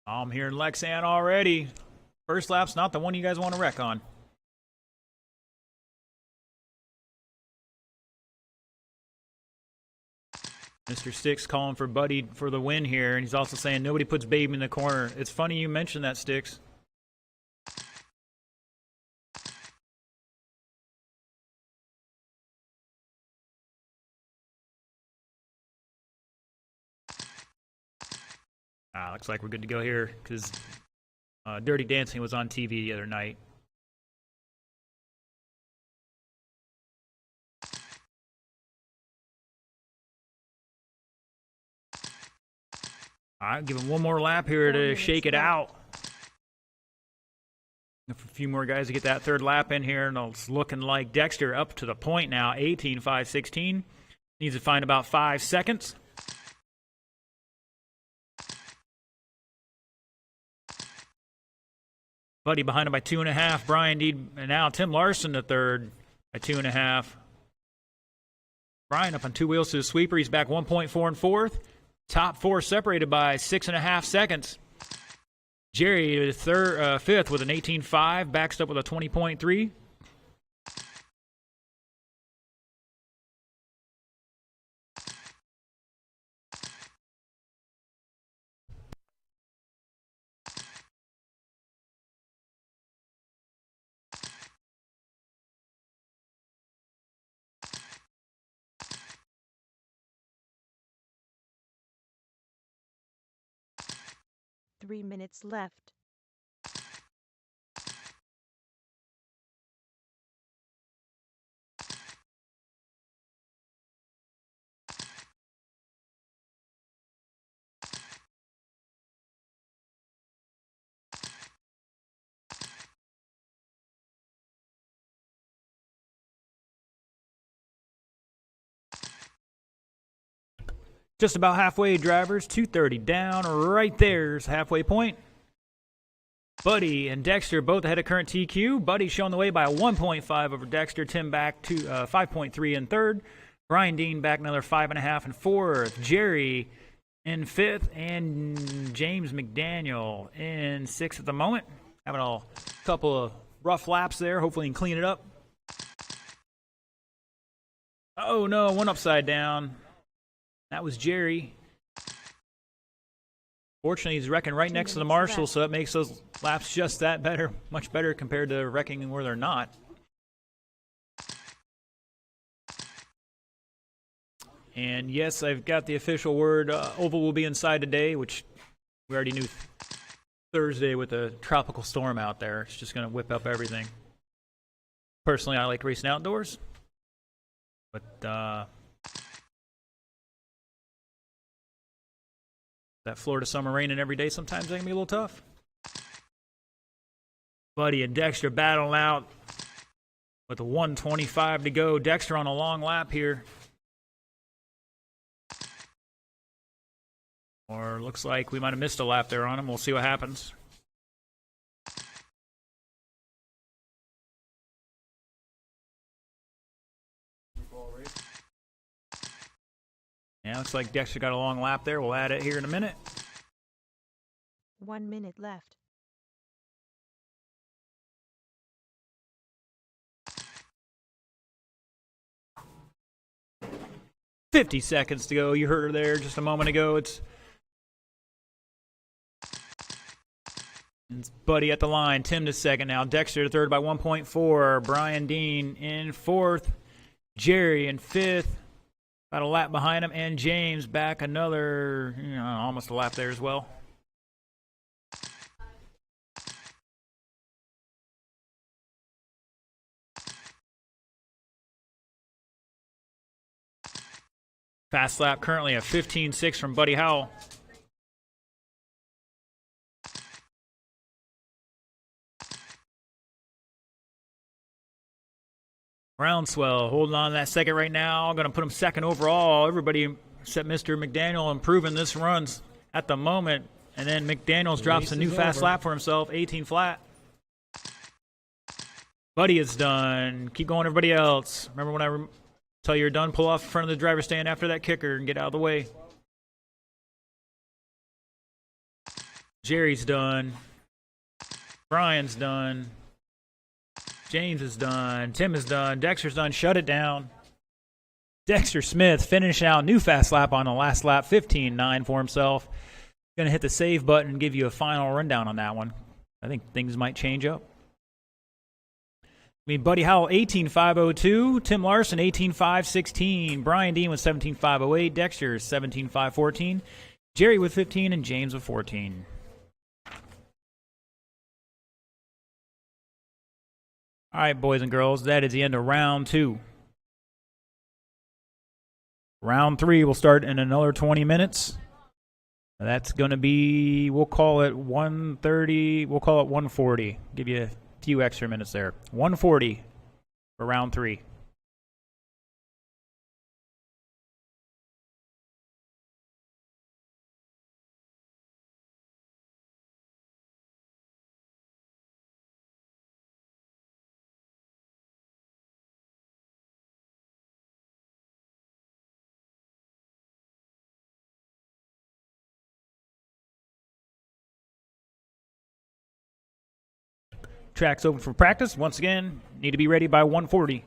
I'm here in Lexan already. First lap's not the one you guys want to wreck on. Mr. Sticks calling for Buddy for the win here, and he's also saying nobody puts Babe in the corner. It's funny you mentioned that, Sticks. Looks like we're good to go here because Dirty Dancing was on TV the other night. All right, give him one more lap here to shake it out. A few more guys to get that third lap in here, and it's looking like Dexter up to the point now, 18.516. Needs to find about 5 seconds. Buddy behind him by 2.5. Brian Deed, and now Tim Larson the third by 2.5. Brian up on 2 wheels to the sweeper. He's back 1.4 and fourth. Top 4 separated by 6.5 seconds. Jerry fifth with an 18.5, backs up with a 20.3. Three minutes left. Just about halfway, drivers. 2:30 down. Right there's halfway point. Buddy and Dexter both ahead of current TQ. Buddy showing the way by a 1.5 over Dexter. Tim back to 5.3 in third. Brian Dean back another 5.5 in fourth. Jerry in fifth. And James McDaniel in sixth at the moment. Having a couple of rough laps there. Hopefully he can clean it up. Oh no, one upside down. That was Jerry. Fortunately, he's wrecking right next to the Marshall, so that makes those laps just that better, much better compared to wrecking where they're not. And yes, I've got the official word. Oval will be inside today, which we already knew Thursday with a tropical storm out there. It's just going to whip up everything. Personally, I like racing outdoors. But that Florida summer raining every day, sometimes that can be a little tough. Buddy and Dexter battling out with a 1:25 to go. Dexter on a long lap here. Or looks like we might have missed a lap there on him. We'll see what happens. Yeah, looks like Dexter got a long lap there. We'll add it here in a minute. 1 minute left. $50 seconds to go. You heard her there just a moment ago. It's Buddy at the line. Tim to second now. Dexter to third by 1.4. Brian Dean in fourth. Jerry in fifth. About a lap behind him. And James back another, almost a lap there as well. Fast lap currently a 15.6 from Buddy Howell. Groundswell holding on to that second right now. Going to put him second overall. Everybody except Mr. McDaniel improving this runs at the moment. And then McDaniels drops a new fast lap for himself, 18 flat. Buddy is done. Keep going, everybody else. Remember when I tell you you're done, pull off in front of the driver's stand after that kicker and get out of the way. Jerry's done. Brian's done. James is done. Tim is done. Dexter's done. Shut it down. Dexter Smith finishing out new fast lap on the last lap, 15.9 for himself. Going to hit the save button and give you a final rundown on that one. I think things might change up. Buddy Howell, 18.502. Tim Larson, 18.516. Brian Dean with 17.508. Dexter, 17.514. Jerry with 15, and James with 14. All right, boys and girls, that is the end of round 2. Round 3 will start in another 20 minutes. That's going to be, we'll call it 1:30. We'll call it 1:40. Give you a few extra minutes there. 1:40 for round 3. Track's open for practice. Once again, need to be ready by 1:40.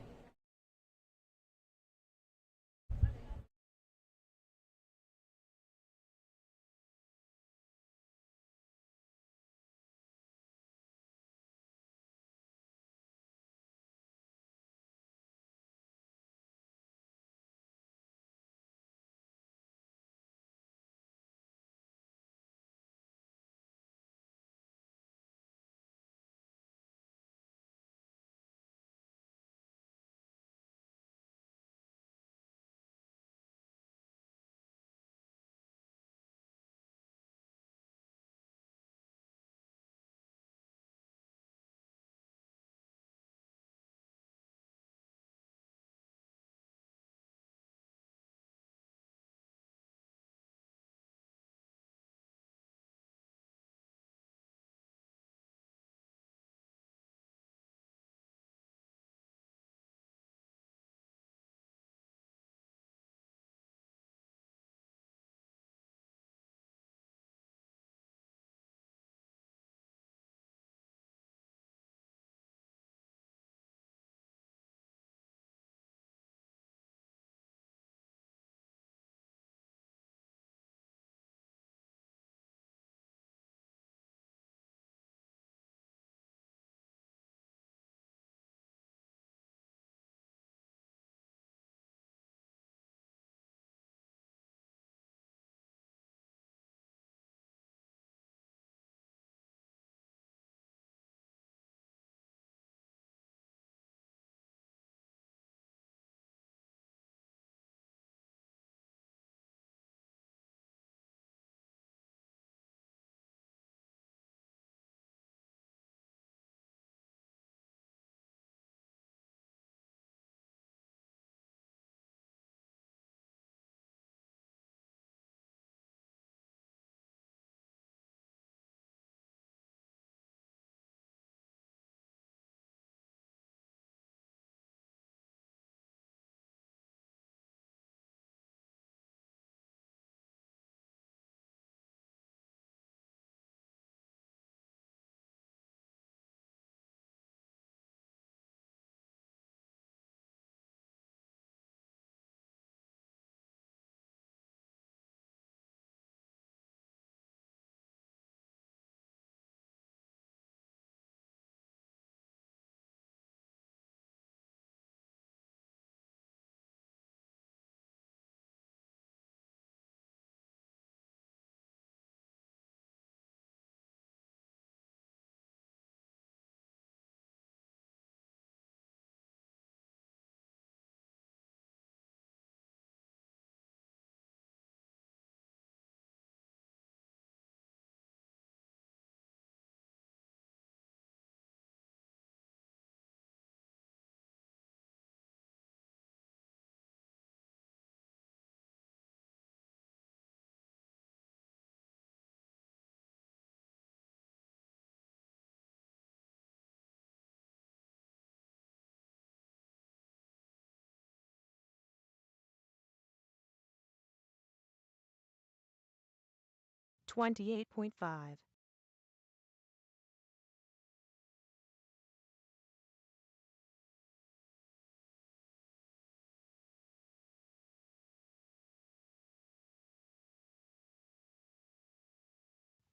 $28.5.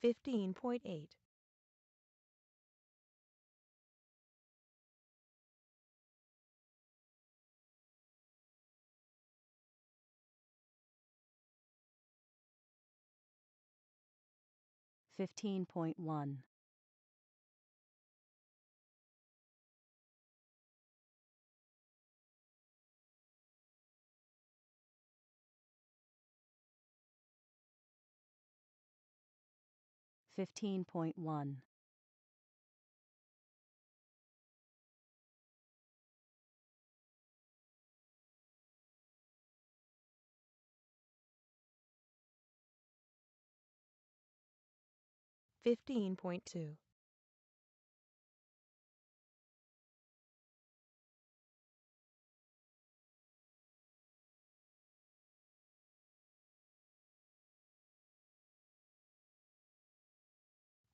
15.8. 15.1. 15.1. 15.2.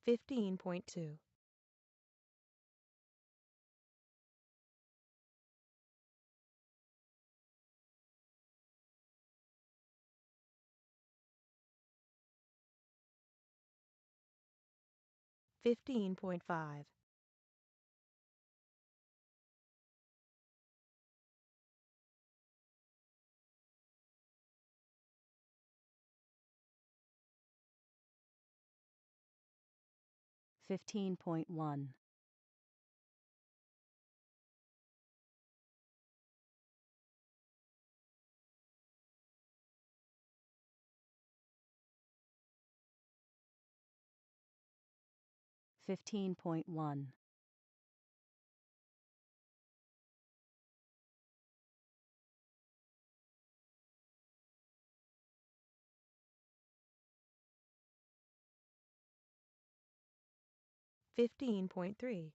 15.2. 15.5. 15.1. 15.1. 15.3.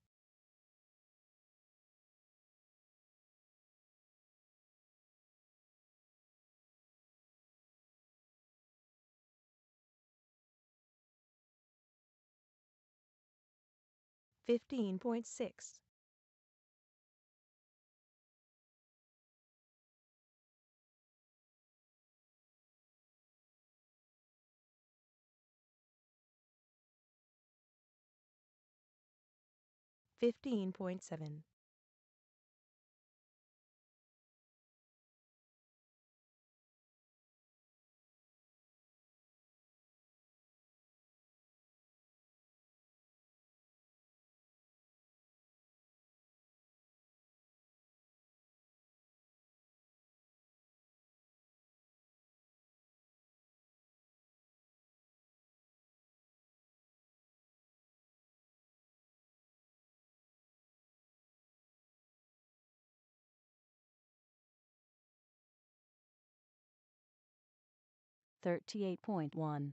15.6. 15.7. 38.1.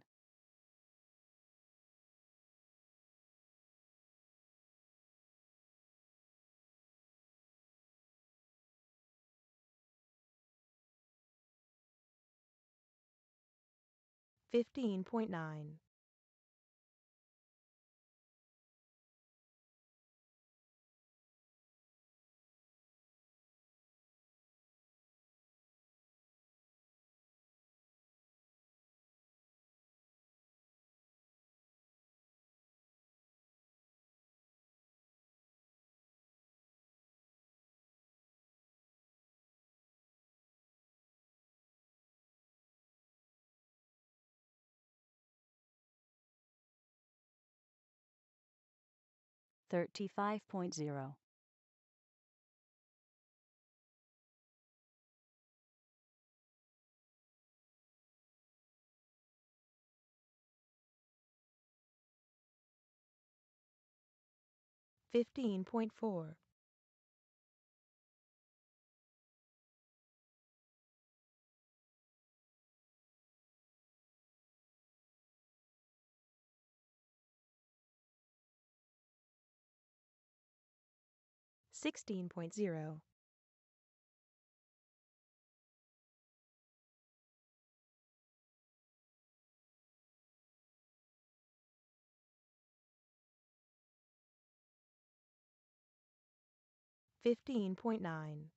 15.9. 35.0. 15.4. Sixteen point zero. $15.9.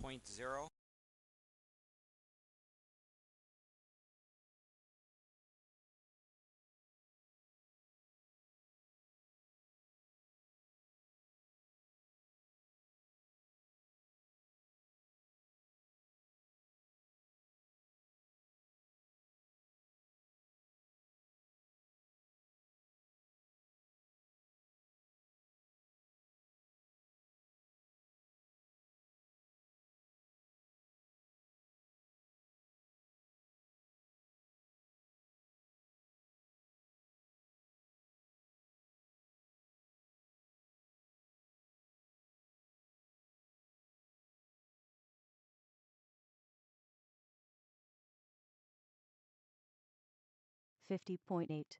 50.0. Fifty point eight.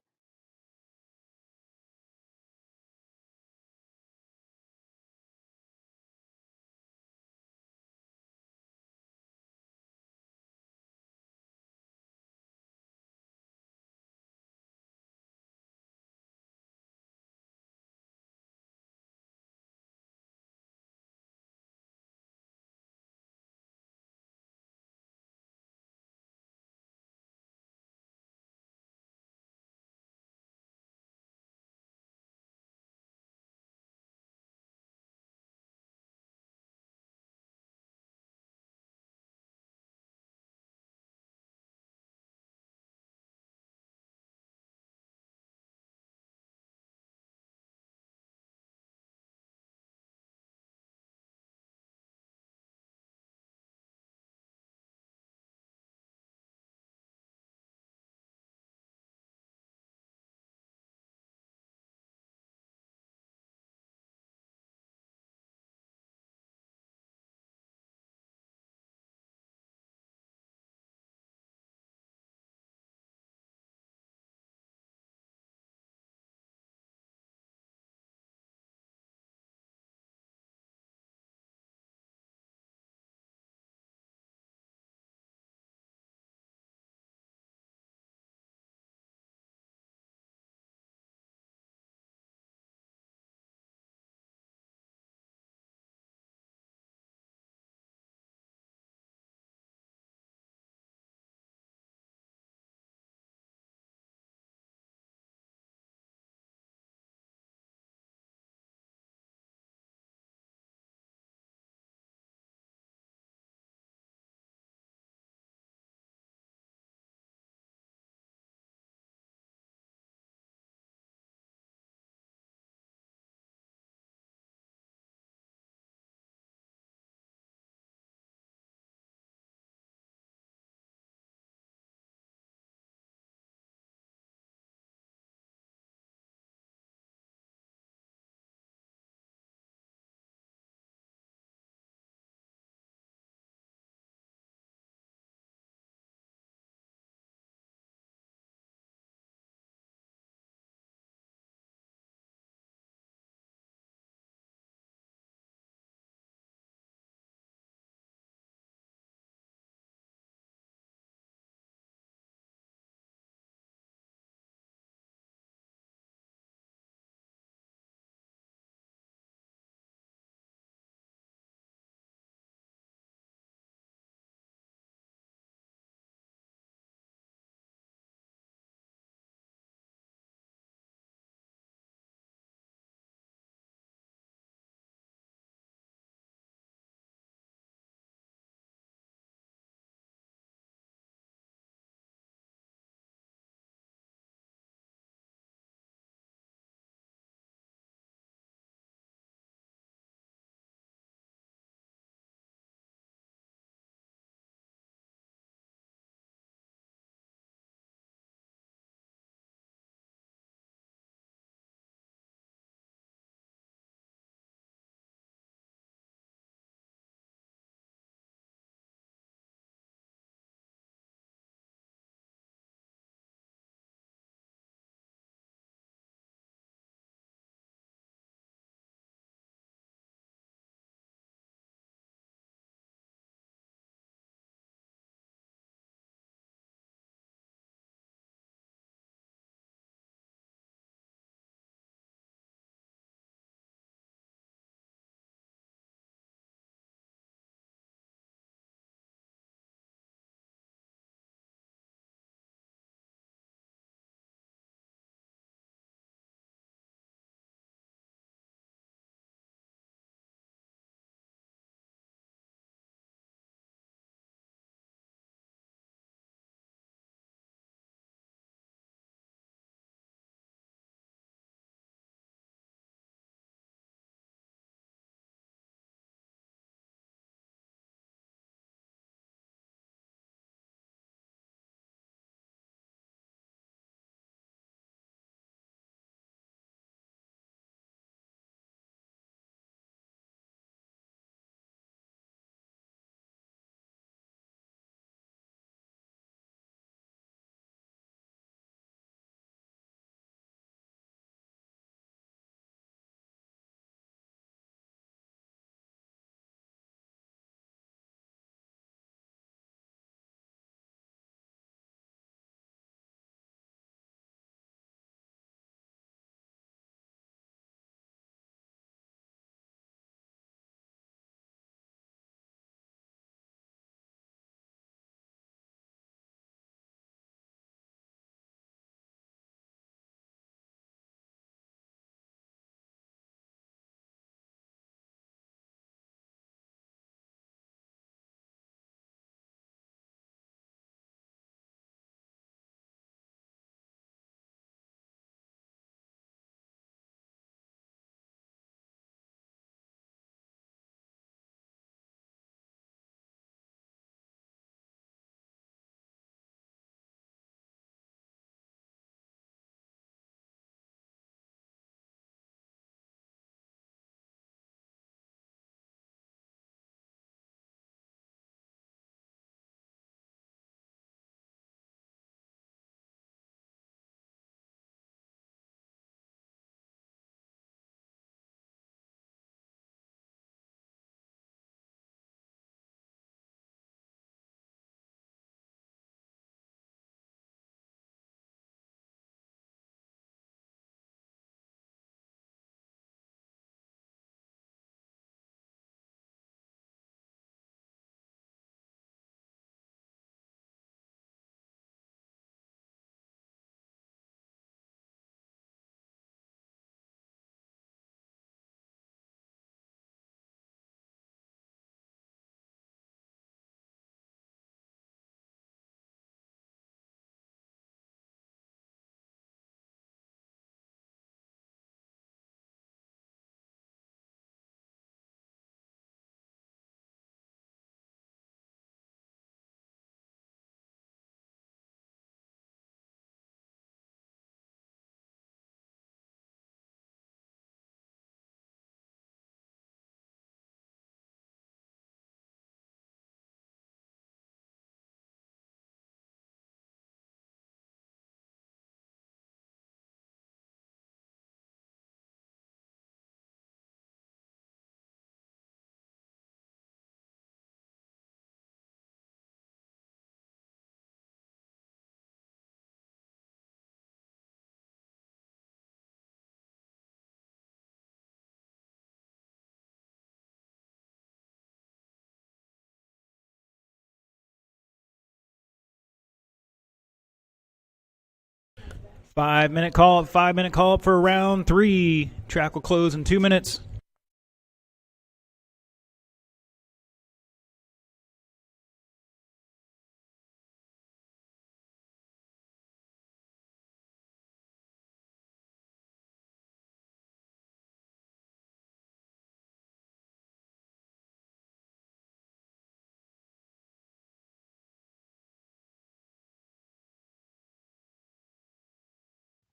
5-minute call up. 5-minute call up for round 3. Track will close in 2 minutes.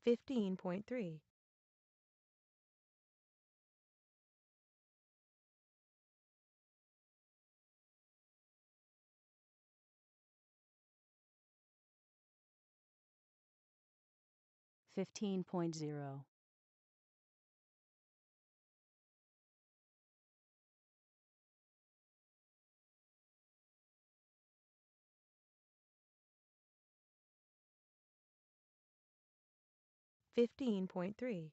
Fifteen point three. 15.0. 15.3.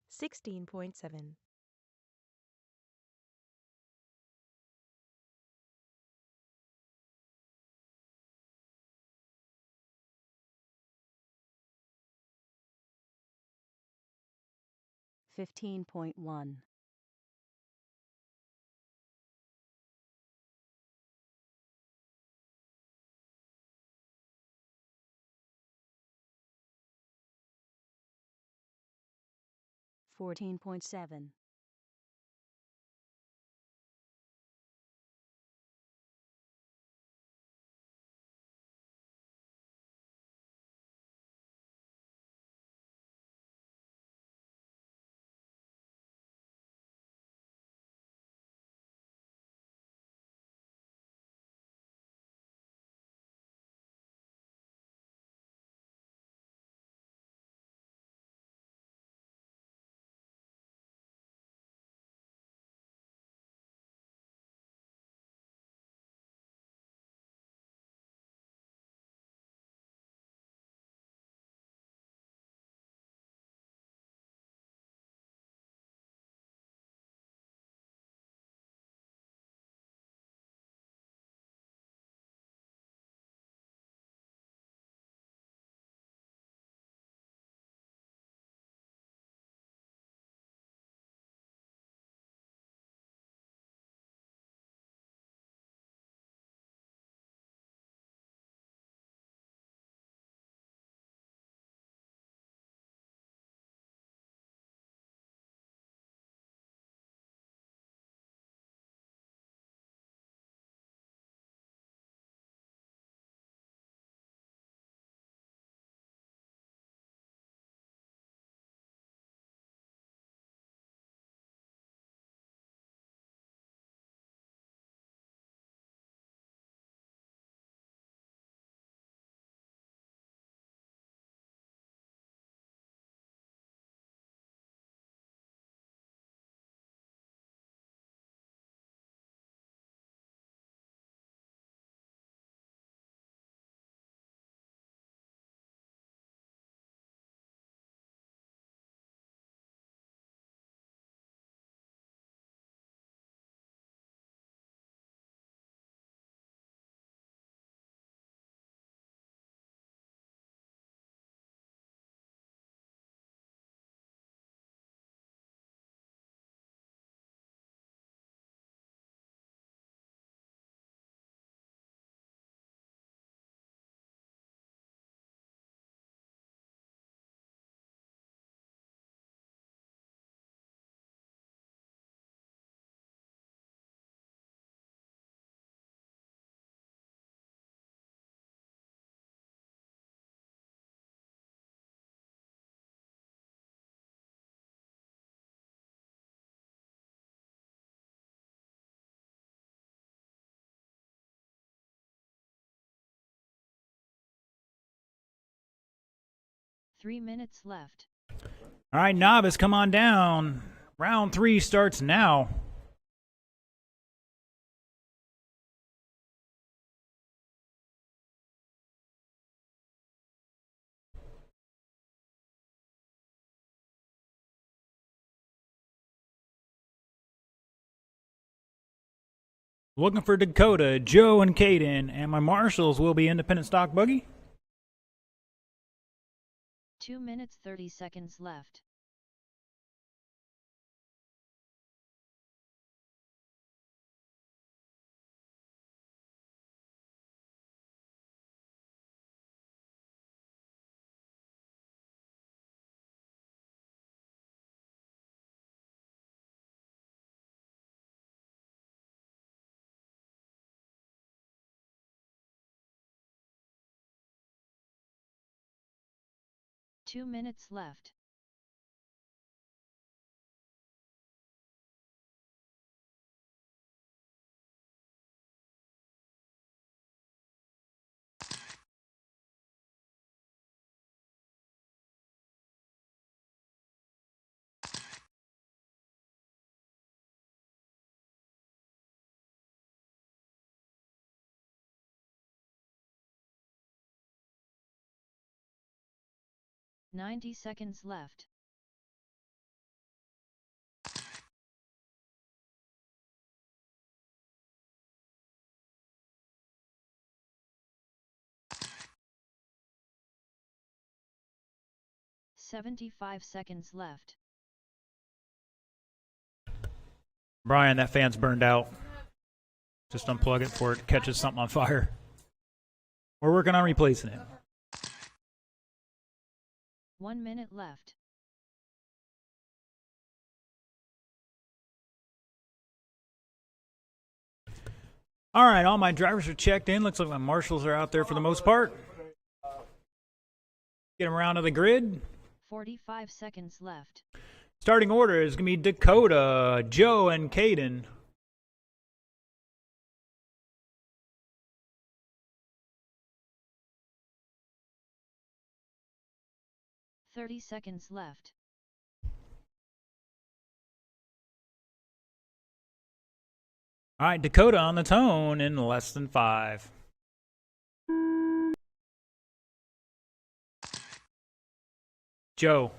16.7. 15.1. 14.7. 3 minutes left. All right, novice, come on down. Round 3 starts now. Looking for Dakota, Joe, and Caden, and my marshals will be independent stock buggy. 2 minutes 30 seconds left. Two minutes left. Ninety seconds left. $75 seconds left. Brian, that fan's burned out. Just unplug it before it catches something on fire. We're working on replacing it. 1 minute left. All right, all my drivers are checked in. Looks like my marshals are out there for the most part. Get them around to the grid. 45 seconds left. Starting order is going to be Dakota, Joe, and Caden. $30 seconds left. All right, Dakota on the tone in less than 5. Joe.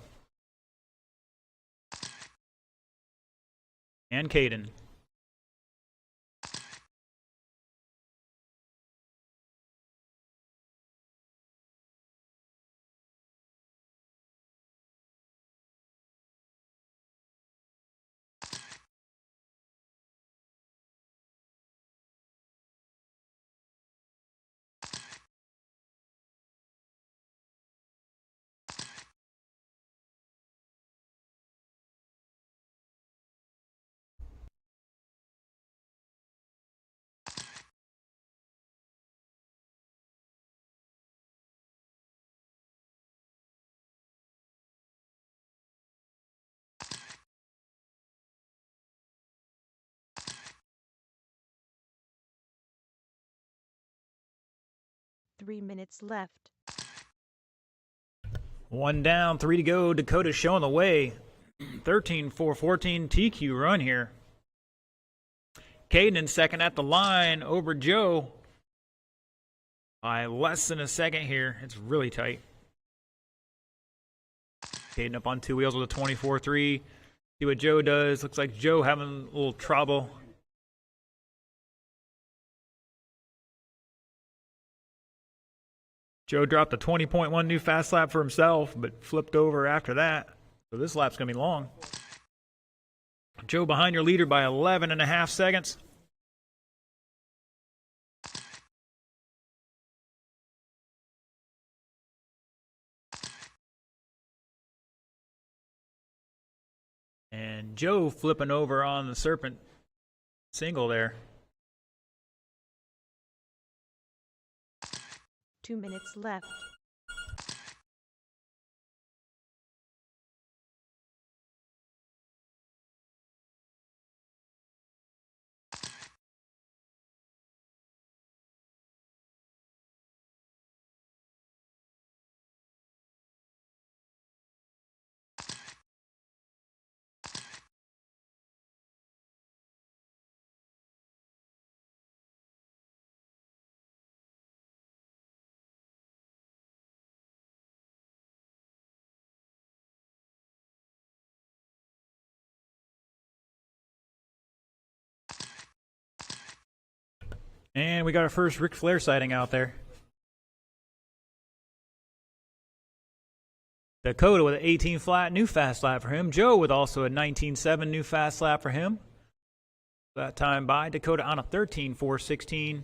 And Caden. Three minutes left. 1 down, 3 to go. Dakota's showing the way. 13-4-14 TQ run here. Caden in second at the line over Joe by less than a second here. It's really tight. Caden up on 2 wheels with a 24-3. See what Joe does. Looks like Joe having a little trouble. Joe dropped a 20.1 new fast lap for himself, but flipped over after that. So this lap's going to be long. Joe behind your leader by 11.5 seconds. And Joe flipping over on the Serpent single there. 2 minutes left. And we got our first Ric Flair sighting out there. Dakota with an 18 flat, new fast lap for him. Joe with also a 19.7 new fast lap for him. That time by Dakota on a 13.4.16.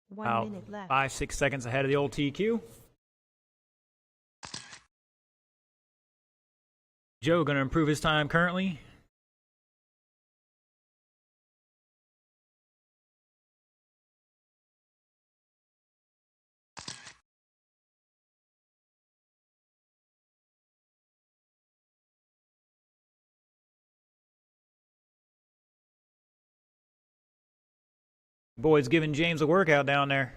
1 About minute left. 5-6 seconds ahead of the old TQ. Joe going to improve his time currently. Boys giving James a workout down there.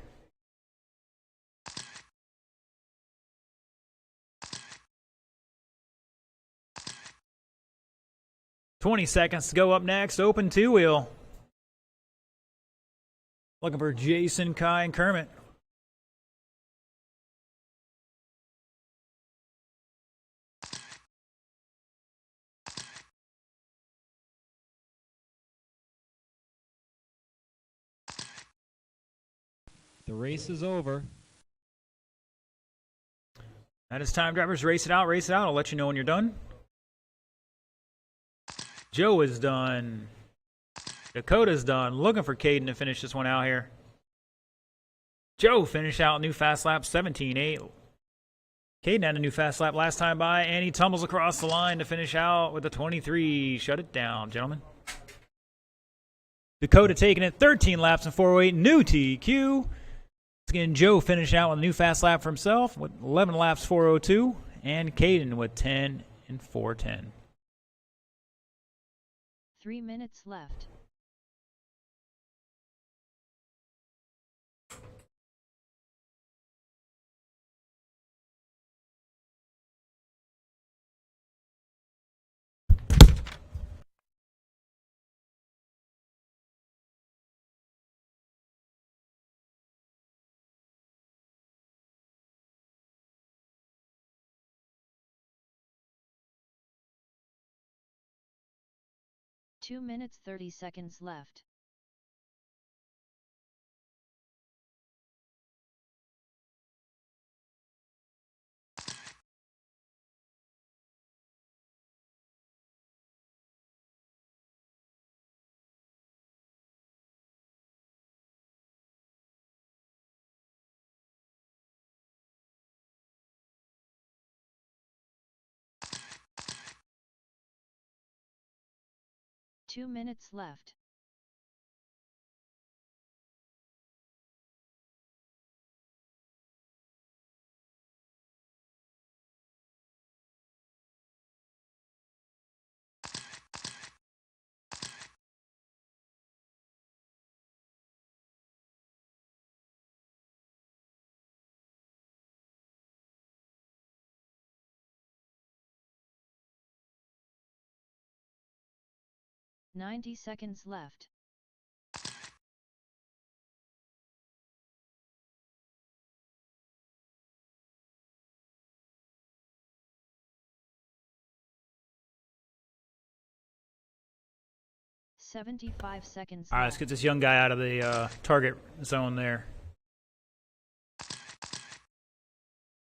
"20 seconds to go up next. Open two-wheel. Looking for Jason, Kai, and Kermit. The race is over. That is time, drivers. Race it out, race it out. I'll let you know when you're done. Joe is done. Dakota's done. Looking for Caden to finish this one out here. Joe finished out new fast lap 17.8. Caden had a new fast lap last time by, and he tumbles across the line to finish out with a 23. Shut it down, gentlemen. Dakota taking it 13 laps and 408. New TQ. Again, Joe finished out with a new fast lap for himself with 11 laps 402, and Caden with 10 and 410. 3 minutes left. Two minutes 30 seconds left. Two minutes left. "90 seconds left. "75 seconds All right, left. let's get this young guy out of the target zone there.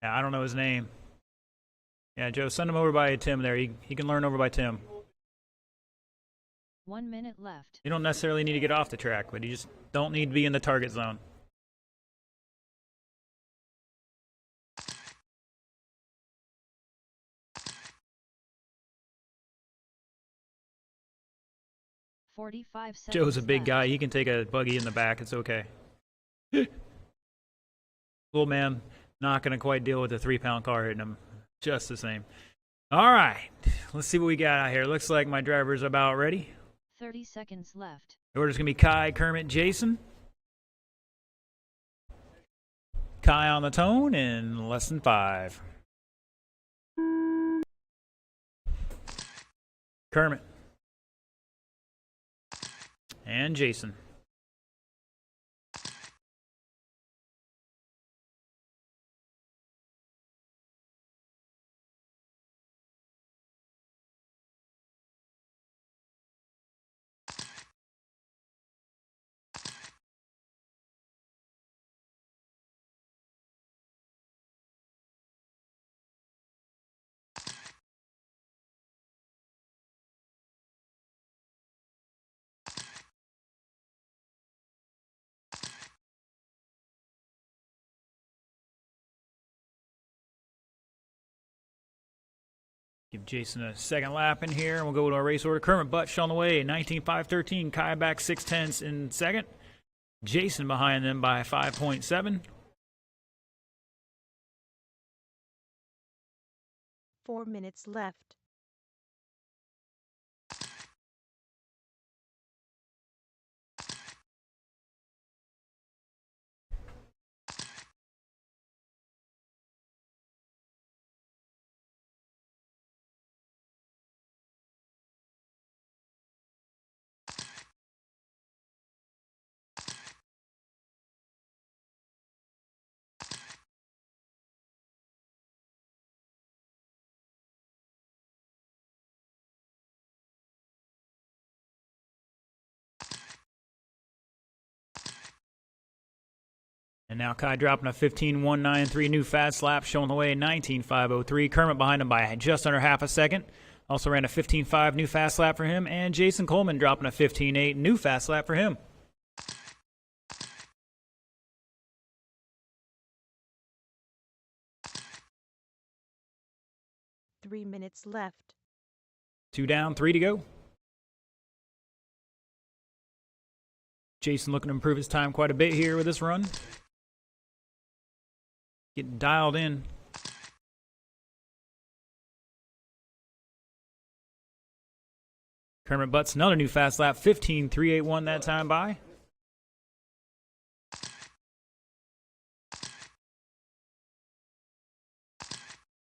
Yeah, I don't know his name. Yeah, Joe, send him over by Tim there. He can learn over by Tim. 1 minute left. You don't necessarily need to get off the track, but you just don't need to be in the target zone. "45 seconds Joe's a big left. guy. He can take a buggy in the back. It's okay. Little man not going to quite deal with a 3-pound car hitting him. Just the same. All right. Let's see what we got out here. Looks like my driver's about ready. 30 seconds left. The order's going to be Kai, Kermit, Jason. Kai on the tone in less than 5. Kermit. And Jason. Give Jason a second lap in here, and we'll go to our race order. Kermit Butch on the way, 19.513. Kai back 6/10 in second. Jason behind them by 5.7. 4 minutes left. And now Kai dropping a 15.193 new fast lap, showing the way 19.503. Kermit behind him by just under half a second. Also ran a 15.5 new fast lap for him. And Jason Coleman dropping a 15.8 new fast lap for him. Three minutes left. 2 down, 3 to go. Jason looking to improve his time quite a bit here with this run. Getting dialed in. Kermit Butts, another new fast lap, 15.381 that time by.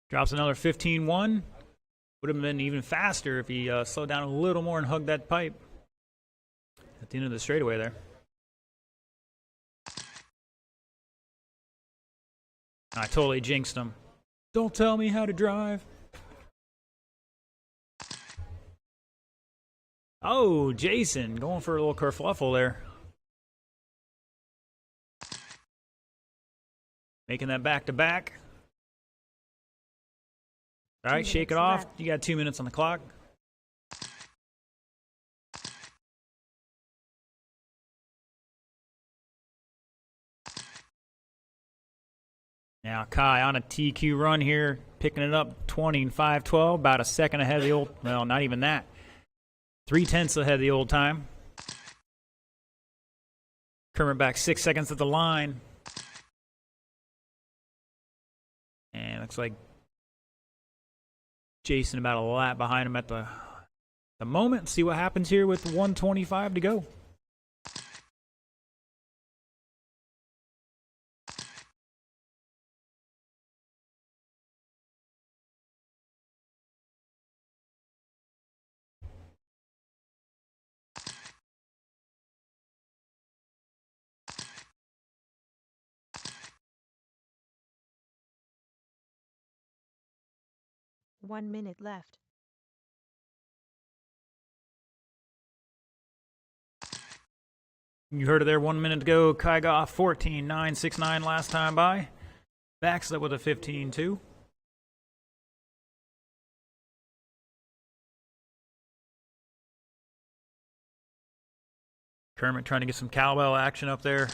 Drops another 15.1. Would have been even faster if he slowed down a little more and hugged that pipe at the end of the straightaway there. I totally jinxed him. Don't tell me how to drive. Oh, Jason going for a little kerfluffle there. Making that back-to-back. All right, shake it off. Left. You got 2 minutes on the clock. Now Kai on a TQ run here, picking it up 20.512, about a second ahead of the old, well, not even that. 0.3 ahead of the old time. Kermit back 6 seconds at the line. And looks like Jason about a lap behind him at the moment. See what happens here with 1:25 to go. One minute left. You heard it there 1 minute to go. Kai got off 14.969 last time by. Backs up with a 15.2. Kermit trying to get some cowbell action up there.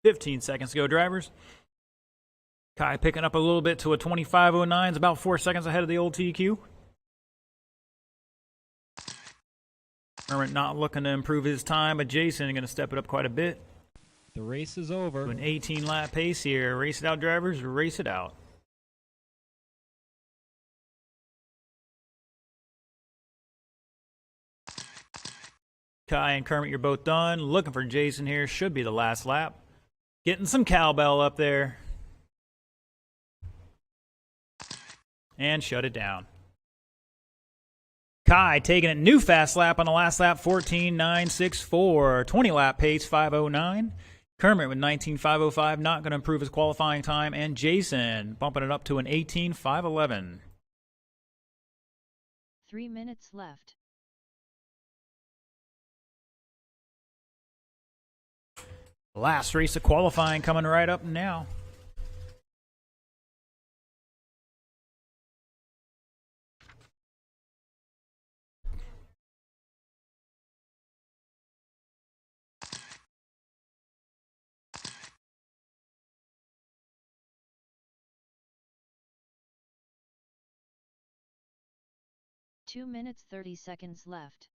"15 seconds to go, drivers." Kai picking up a little bit to a 25.09. It's about 4 seconds ahead of the old TQ. Kermit not looking to improve his time, but Jason going to step it up quite a bit. The race is over. To an 18-lap pace here. Race it out, drivers. Race it out. Kai and Kermit, you're both done. Looking for Jason here. Should be the last lap. Getting some cowbell up there. And shut it down. Kai taking a new fast lap on the last lap, 14.964. 20-lap pace, 5.09. Kermit with 19.505, not going to improve his qualifying time. And Jason bumping it up to an 18.511. 3 minutes left. Last race of qualifying coming right up now. Two minutes 30 seconds left.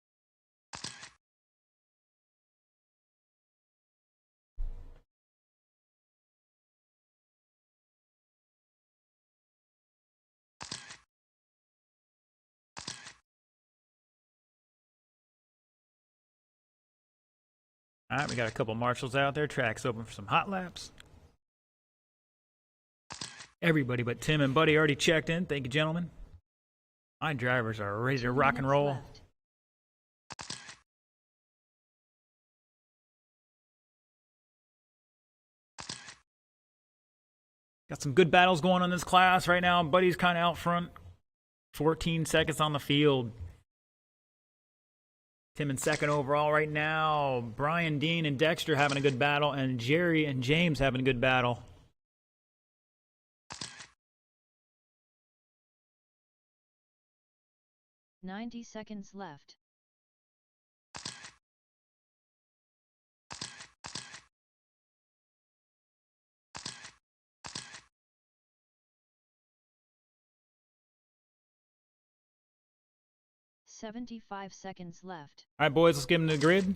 All right, we got a couple marshals out there. Track's open for some hot laps. Everybody but Tim and Buddy already checked in. Thank you, gentlemen. My drivers are ready to 2 rock and minutes roll. left. Got some good battles going on in this class right now. Buddy's kind of out front. 14 seconds on the field. Tim in second overall right now. Brian, Dean, and Dexter having a good battle. And Jerry and James having a good battle. $90 seconds left. $75 seconds left. All right, boys, let's get into the grid.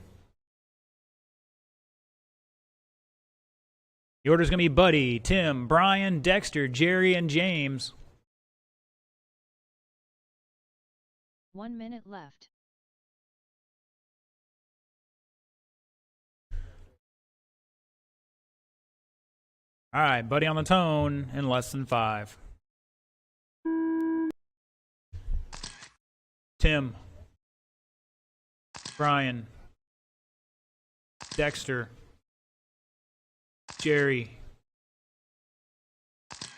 The order's going to be Buddy, Tim, Brian, Dexter, Jerry, and James. 1 minute left. All right, Buddy on the tone in less than 5. Tim, Brian, Dexter, Jerry,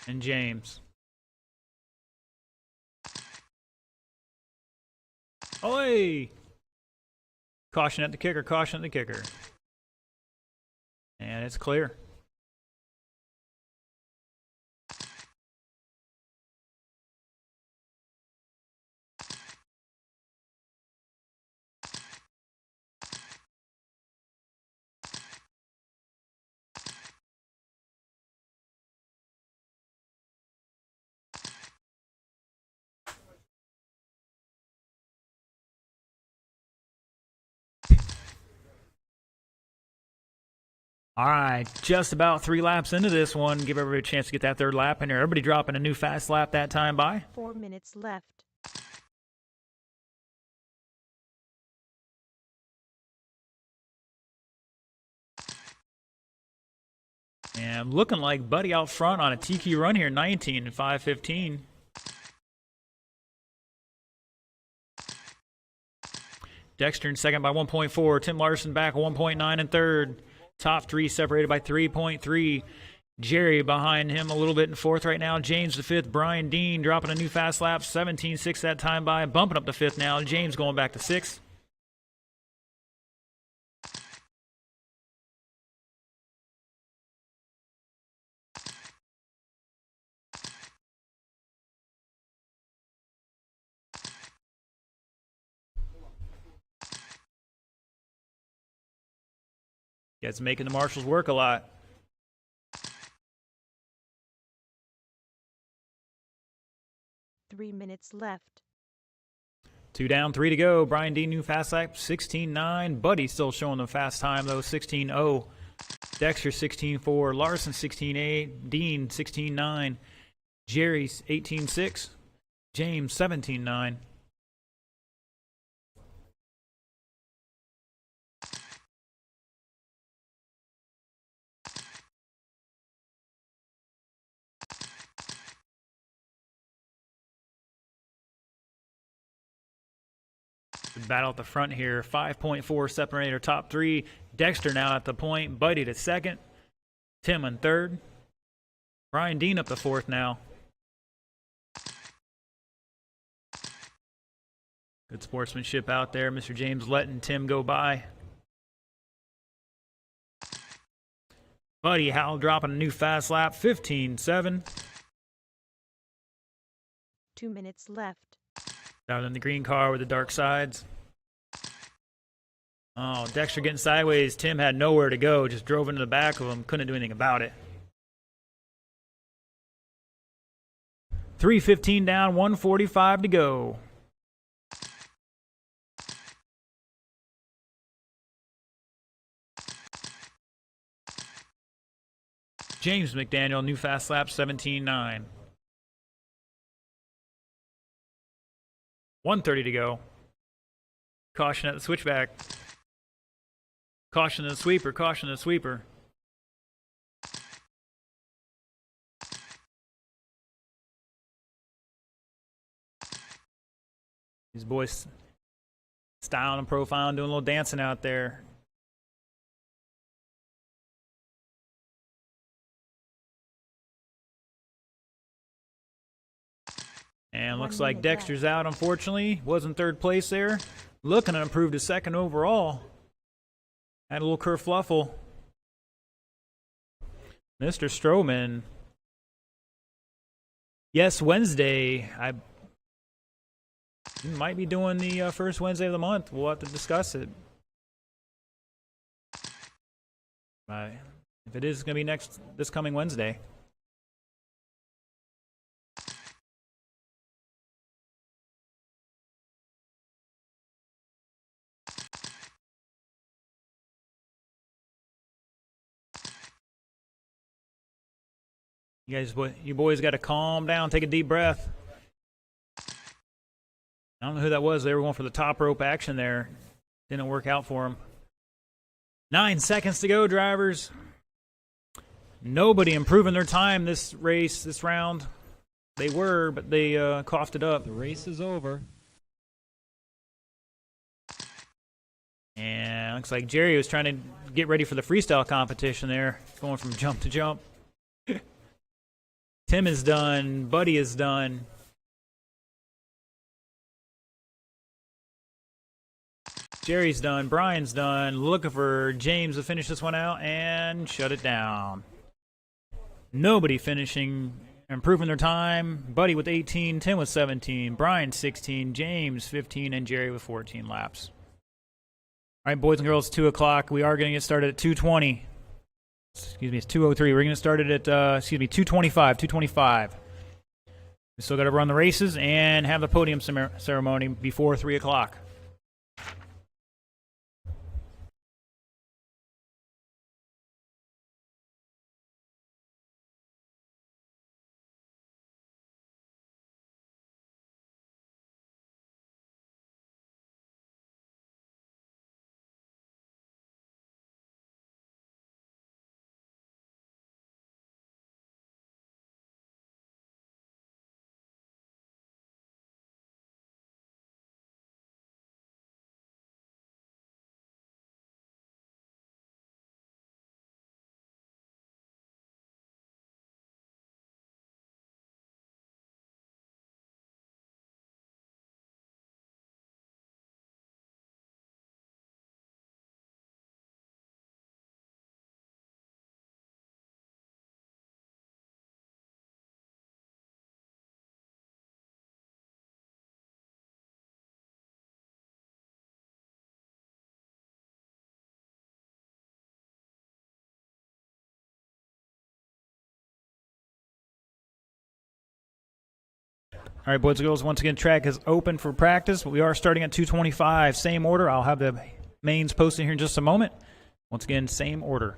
and James. Oi! Caution at the kicker, caution at the kicker. And it's clear. All right, just about 3 laps into this one. Give everybody a chance to get that 3rd lap in there. Everybody dropping a new fast lap that time by. 4 minutes left. And looking like Buddy out front on a TQ run here, 19 and 5:15. Dexter in second by 1.4. Tim Larson back 1.9 in third. Top 3 separated by 3.3. Jerry behind him a little bit in 4th right now. James the 5th. Brian Dean dropping a new fast lap. 17.6 that time by. Bumping up to 5th now. James going back to 6th. Yeah, it's making the marshals work a lot. Three minutes left. 2 down, 3 to go. Brian Dean, new fast lap, 16.9. Buddy still showing the fast time, though, 16.0. Dexter, 16.4. Larson, 16.8. Dean, 16.9. Jerry, 18.6. James, 17.9. Battle at the front here. 5.4 separator top 3. Dexter now at the point. Buddy to 2nd. Tim in 3rd. Brian Dean up to 4th now. Good sportsmanship out there. Mr. James letting Tim go by. Buddy Howell dropping a new fast lap, 15.7. 2 minutes left. Down in the green car with the dark sides. Oh, Dexter getting sideways. Tim had nowhere to go. Just drove into the back of him. Couldn't do anything about it. 3:15 down, 1:45 to go. James McDaniel, new fast lap, 17.9. 1:30 to go. Caution at the switchback. Caution to the sweeper. Caution to the sweeper. These boys styling and profiling, doing a little dancing out there. And looks like Dexter's out, unfortunately. Was in third place there. Looking to improve to second overall. Had a little kerfluffle. Mr. Stroman. Yes, Wednesday. I might be doing the first Wednesday of the month. We'll have to discuss it. If it is going to be this coming Wednesday. You boys got to calm down, take a deep breath. I don't know who that was. They were going for the top rope action there. Didn't work out for them. 9 seconds to go, drivers. Nobody improving their time this race, this round. They were, but they coughed it up. The race is over. And looks like Jerry was trying to get ready for the freestyle competition there, going from jump to jump. Tim is done. Buddy is done. Jerry's done. Brian's done. Looking for James to finish this one out and shut it down. Nobody finishing, improving their time. Buddy with 18, Tim with 17, Brian 16, James 15, and Jerry with 14 laps. All right, boys and girls, 2 o'clock. We are going to get started at 2:20. Excuse me, it's 2:03. We're going to start it at, 2:25. We still got to run the races and have the podium ceremony before 3 o'clock. All right, boys and girls, once again, track is open for practice, but we are starting at 2:25. Same order. I'll have the mains posted here in just a moment. Once again, same order.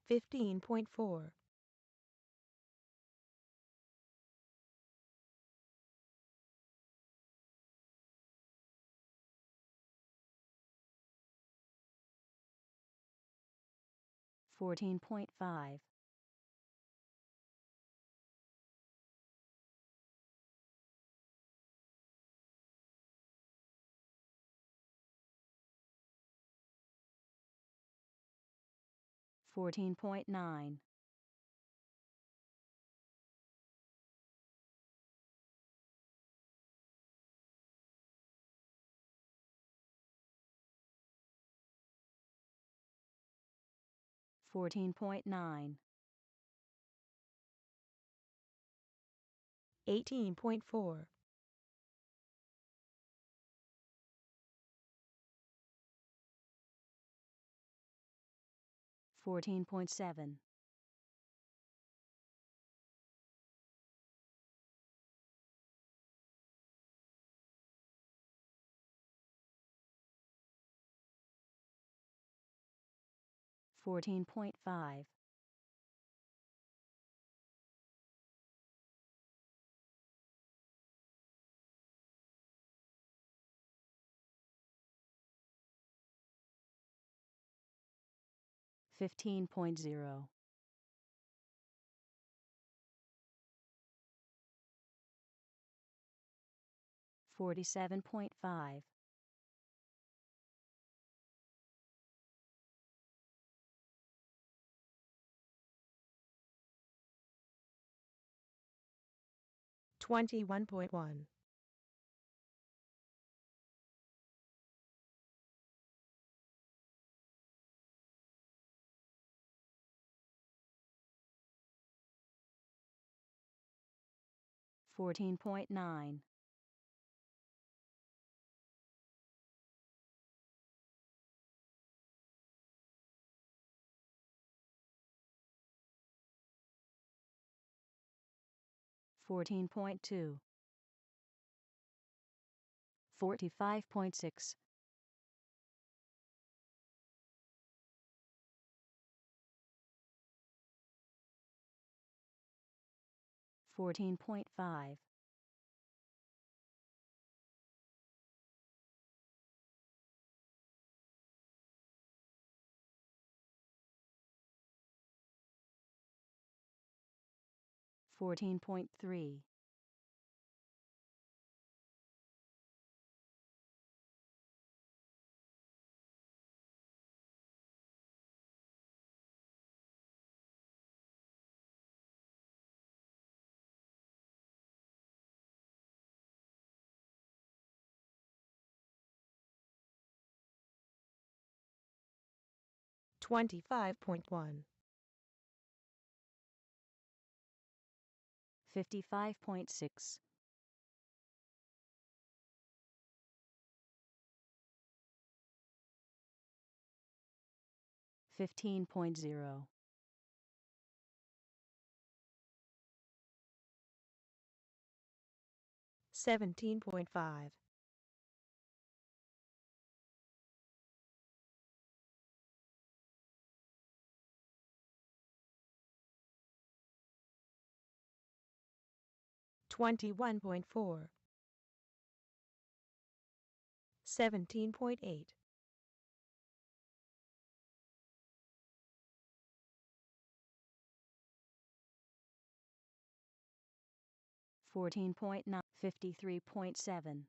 15.4. 14.5. 14.9. 14.9. 18.4. 14.7. 14.5. 15.0. 47.5. 21.1. 14.9. 14.2. 45.6. 14.5. 14.3. 25.1. 55.6. 15.0. 17.5. 21.4. 17.8. 14.9. 53.7.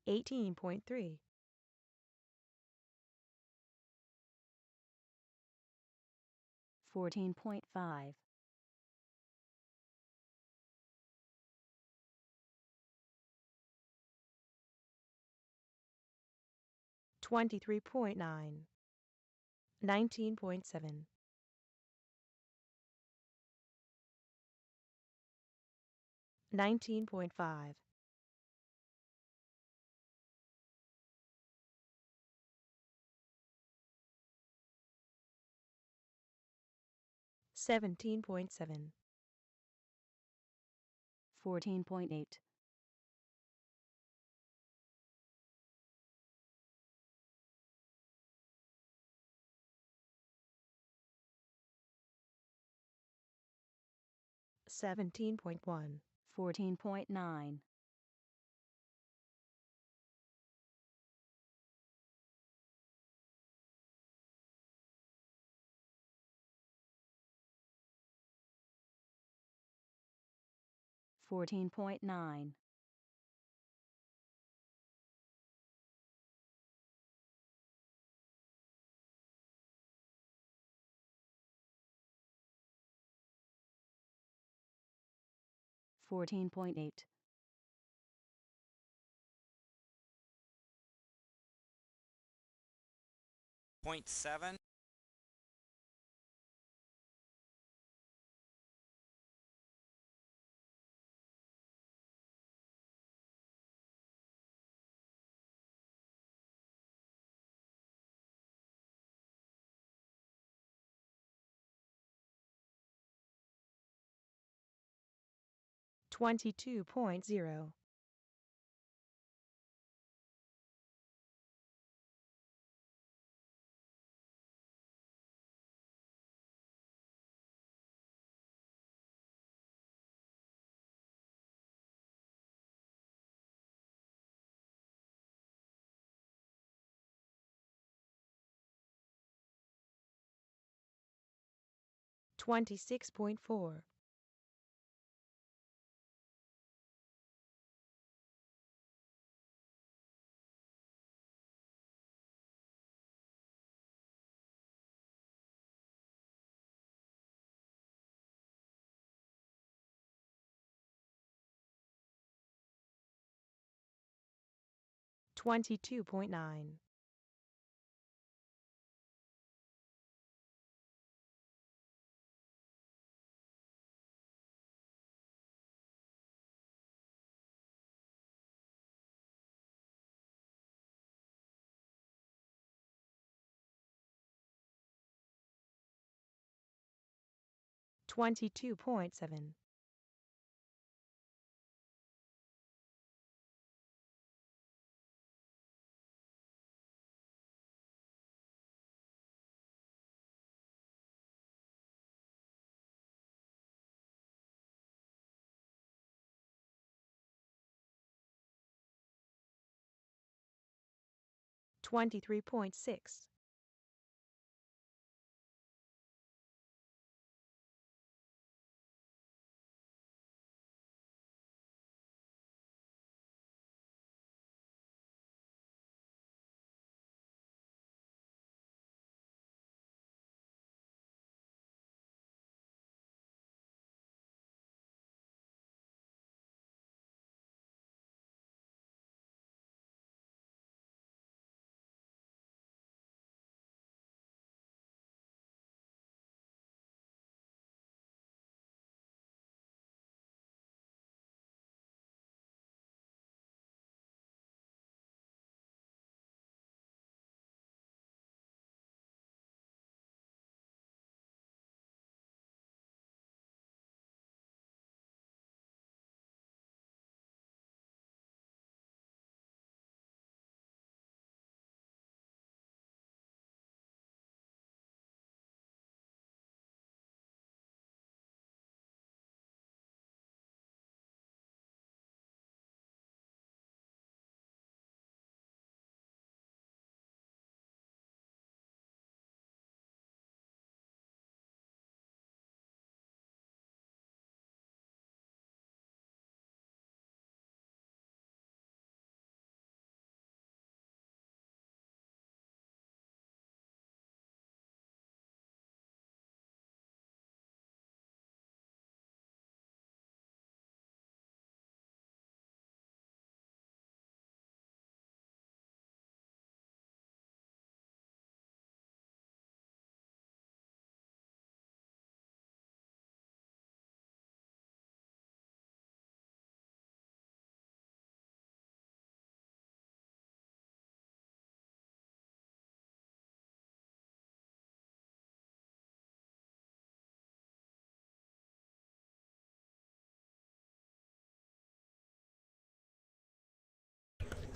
18.3. 14.5. 23.9. 19.7. 19.5. 17.7. 14.8. 17.1. 14.9. 14.9. 14.8. 0.7. 22.0. 26.4. 22.9. 22.7. 23.6.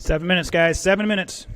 7 minutes, guys. 7 minutes.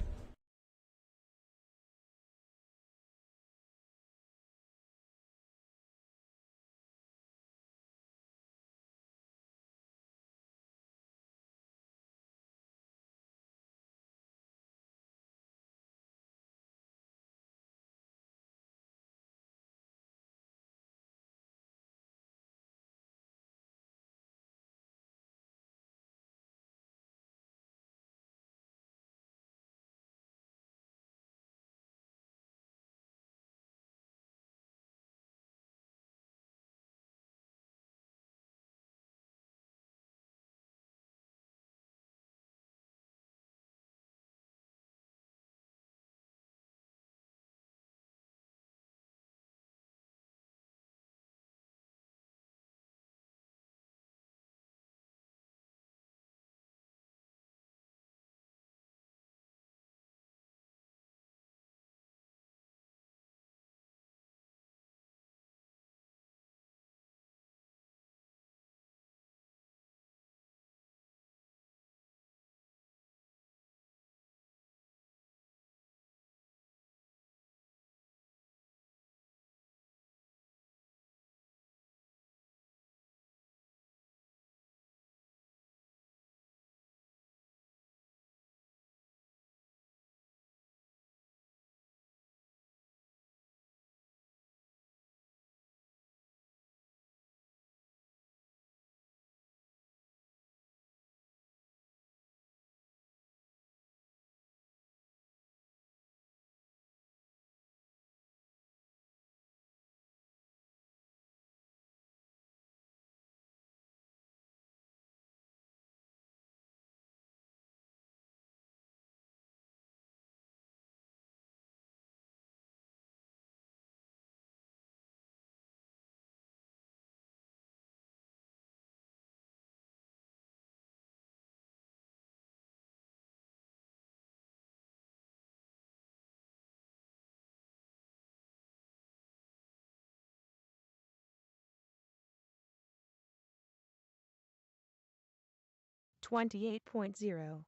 28.0.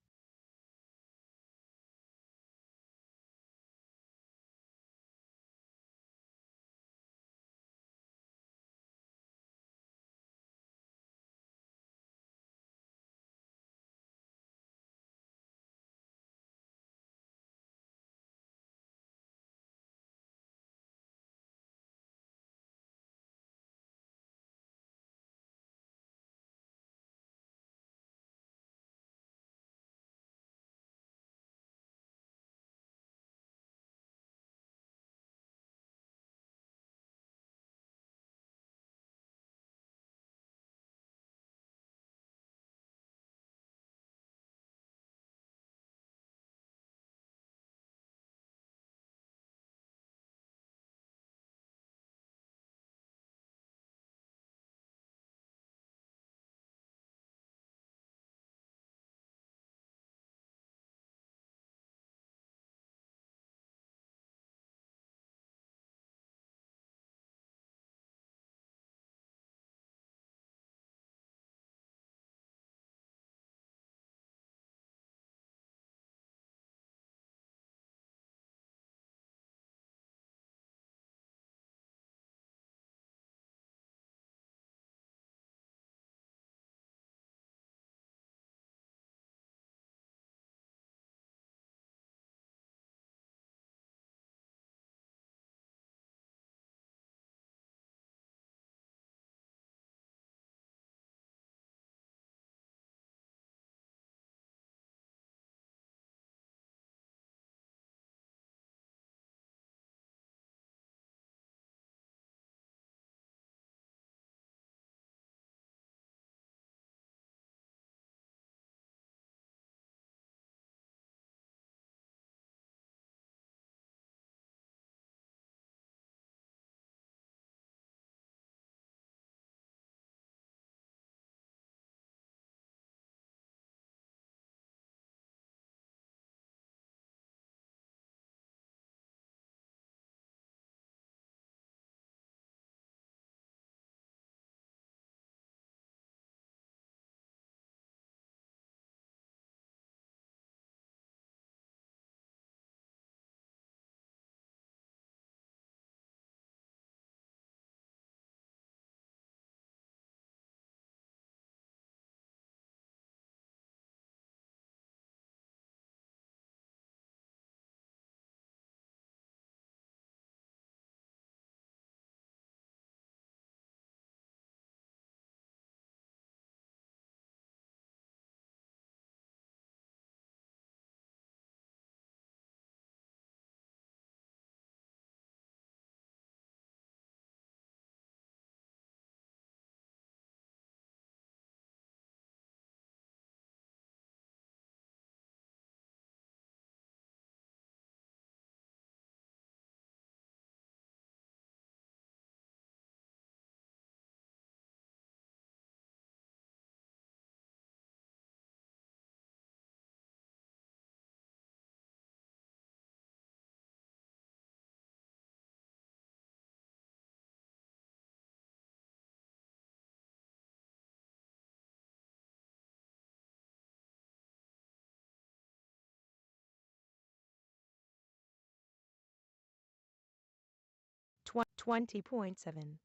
20.7.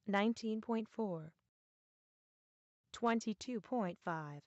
19.4. 22.5.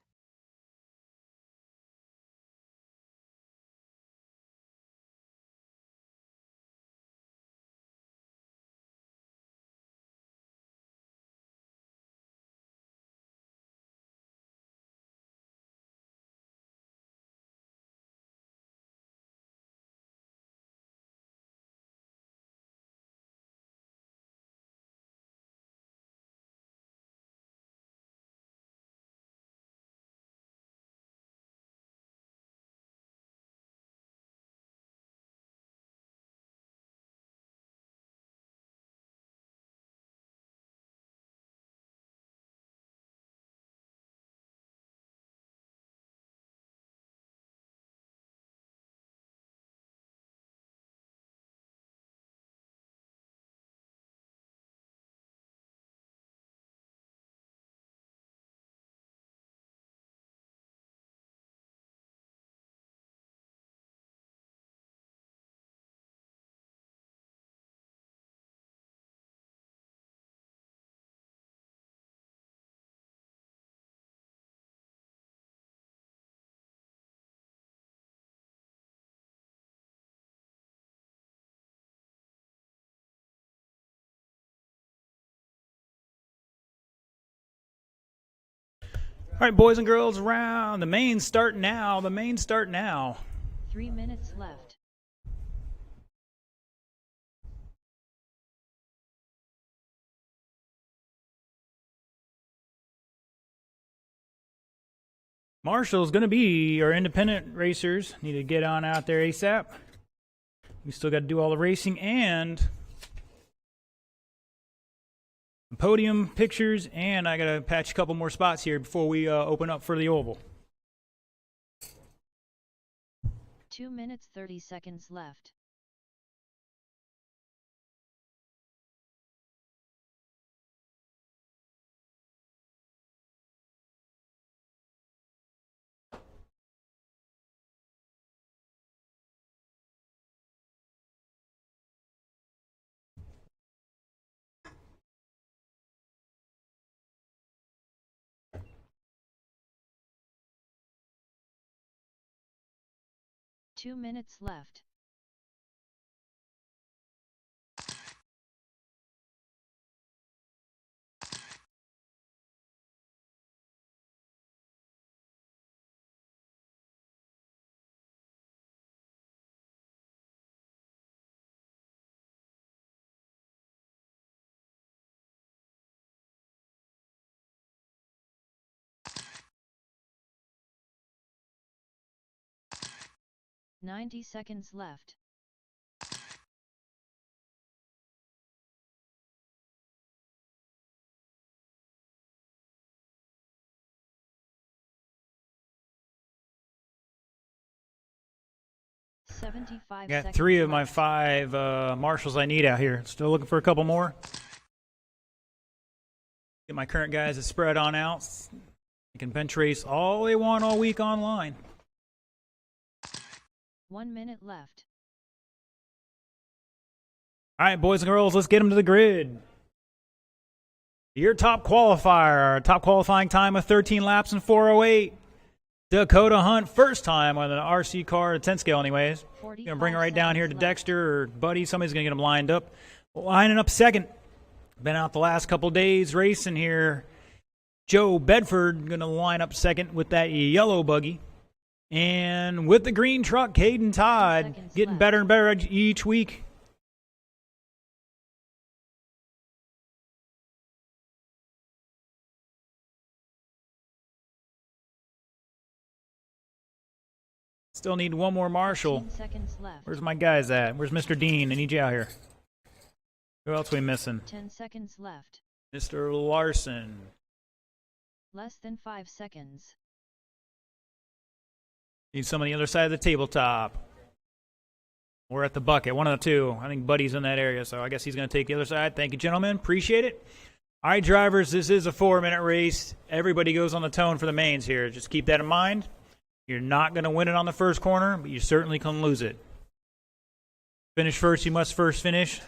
All right, boys and girls, round. The main start now. The main start now. 3 minutes left. Marshall's going to be our independent racers. Need to get on out there ASAP. We still got to do all the racing and podium pictures, and I got to patch a couple more spots here before we open up for the oval. 2 minutes 30 seconds left. Two minutes left. Ninety seconds left. Got 3 of my 5 marshals I need out here. Still looking for a couple more. Get my current guys to spread on out. They can bench race all they want all week online. 1 minute left. All right, boys and girls, let's get them to the grid. Your top qualifier, top qualifying time of 13 laps and 4:08. Dakota Hunt, first time on an RC car, a 10 scale anyways. Gonna bring it right down here to Dexter or Buddy. Somebody's gonna get him lined up. Lining up second. Been out the last couple days racing here. Joe Bedford gonna line up second with that yellow buggy. And with the green truck, Caden Todd, getting better and better each week. Still need one more marshal. Where's my guys at? Where's Mr. Dean? I need you out here. Who else we missing? 10 seconds left. Mr. Larson. Less than 5 seconds. Need some on the other side of the tabletop. We're at the bucket, one of the two. I think Buddy's in that area, so I guess he's going to take the other side. Thank you, gentlemen. Appreciate it. All right, drivers, this is a 4-minute race. Everybody goes on the tone for the mains here. Just keep that in mind. You're not going to win it on the first corner, but you certainly can lose it. Finish first, you must first finish.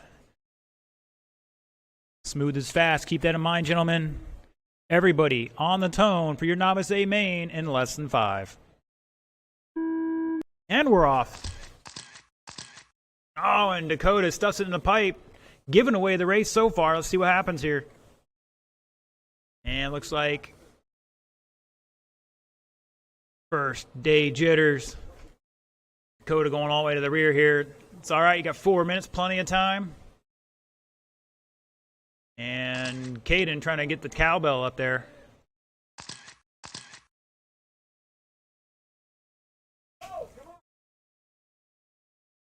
Smooth is fast. Keep that in mind, gentlemen. Everybody on the tone for your Novice A main in less than 5. And we're off. Oh, and Dakota stuffs it in the pipe, giving away the race so far. Let's see what happens here. And looks like first day jitters. Dakota going all the way to the rear here. It's all right. You got 4 minutes, plenty of time. And Caden trying to get the cowbell up there.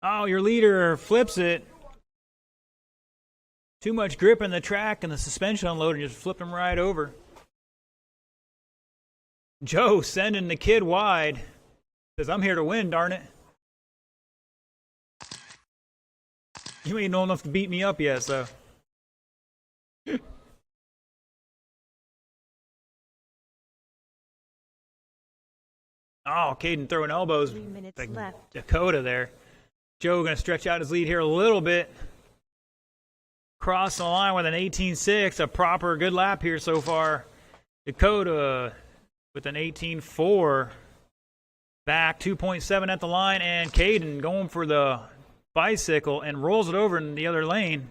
Oh, your leader flips it. Too much grip in the track and the suspension unload and just flip him right over. Joe sending the kid wide. Says, I'm here to win, darn it. You ain't know enough to beat me up yet, so. Oh, Caden throwing elbows. 3 minutes like left. Dakota there. Joe going to stretch out his lead here a little bit. Cross the line with an 18.6, a proper good lap here so far. Dakota with an 18.4. Back 2.7 at the line, and Caden going for the bicycle and rolls it over in the other lane.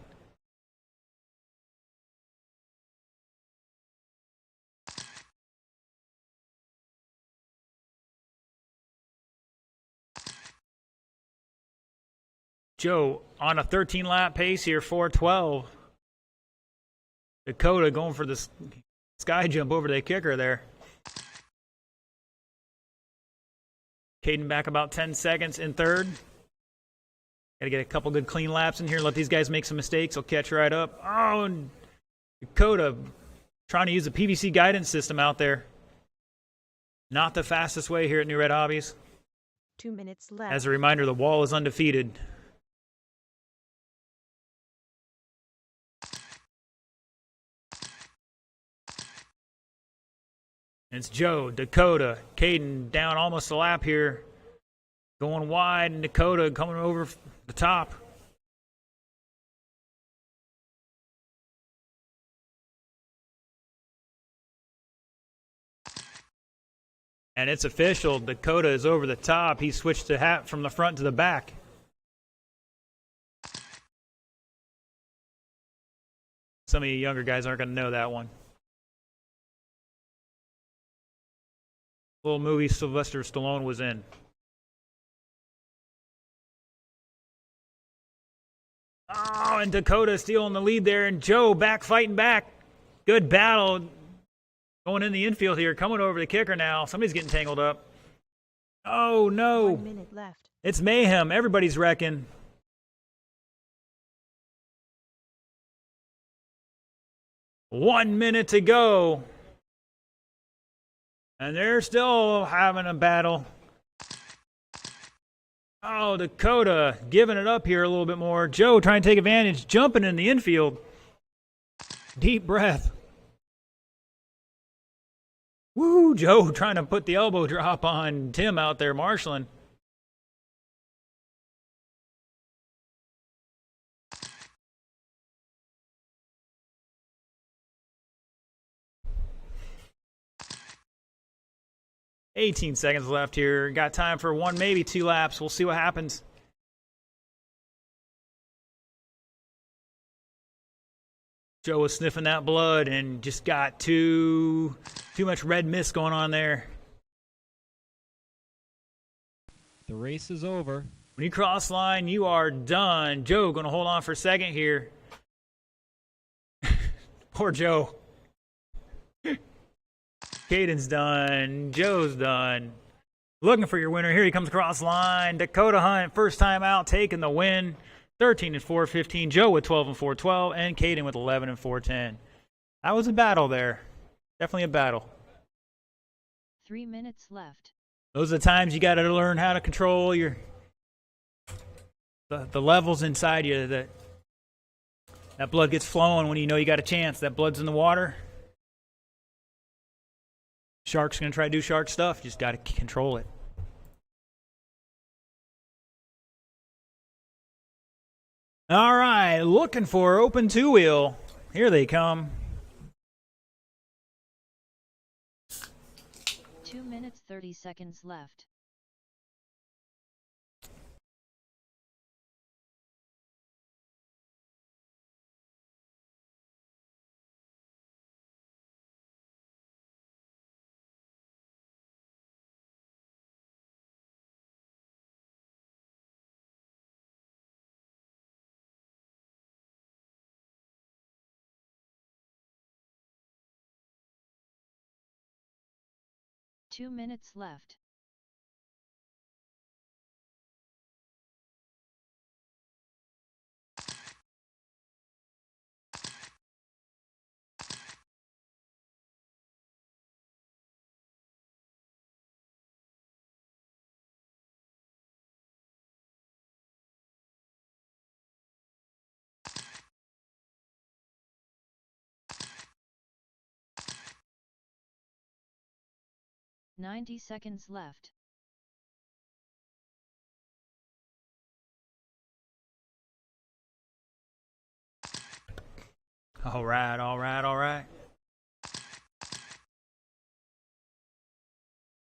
Joe on a 13-lap pace here, 4:12. Dakota going for the sky jump over to the kicker there. Caden back about 10 seconds in third. Got to get a couple good clean laps in here. Let these guys make some mistakes. They'll catch right up. Oh, and Dakota trying to use the PVC guidance system out there. Not the fastest way here at Newred Hobbies. 2 minutes left. As a reminder, the wall is undefeated. It's Joe, Dakota, Caden down almost a lap here. Going wide, and Dakota coming over the top. And it's official. Dakota is over the top. He switched the hat from the front to the back. Some of you younger guys aren't going to know that one. Little movie Sylvester Stallone was in. Oh, and Dakota stealing the lead there, and Joe back fighting back. Good battle going in the infield here, coming over the kicker now. Somebody's getting tangled up. Oh, no. 1 minute left. It's mayhem. Everybody's wrecking. One minute to go. And they're still having a battle. Oh, Dakota giving it up here a little bit more. Joe trying to take advantage, jumping in the infield. Deep breath. Woo, Joe trying to put the elbow drop on Tim out there marshaling. $18 seconds left here. Got time for one, maybe two laps. We'll see what happens. Joe was sniffing that blood and just got too much red mist going on there. The race is over. When you cross line, you are done. Joe going to hold on for a second here. Poor Joe. Caden's done. Joe's done. Looking for your winner. Here he comes across line. Dakota Hunt, first time out, taking the win. 13 and 4-15. Joe with 12 and 4-12, and Caden with 11 and 4-10. That was a battle there. Definitely a battle. 3 minutes left. Those are the times you got to learn how to control your the levels inside you. That blood gets flowing when you know you got a chance. That blood's in the water. Shark's going to try to do shark stuff. You just got to control it. All right, looking for open two-wheel. Here they come. 2 minutes 30 seconds left. Two minutes left. $90 seconds left. All right, all right, all right.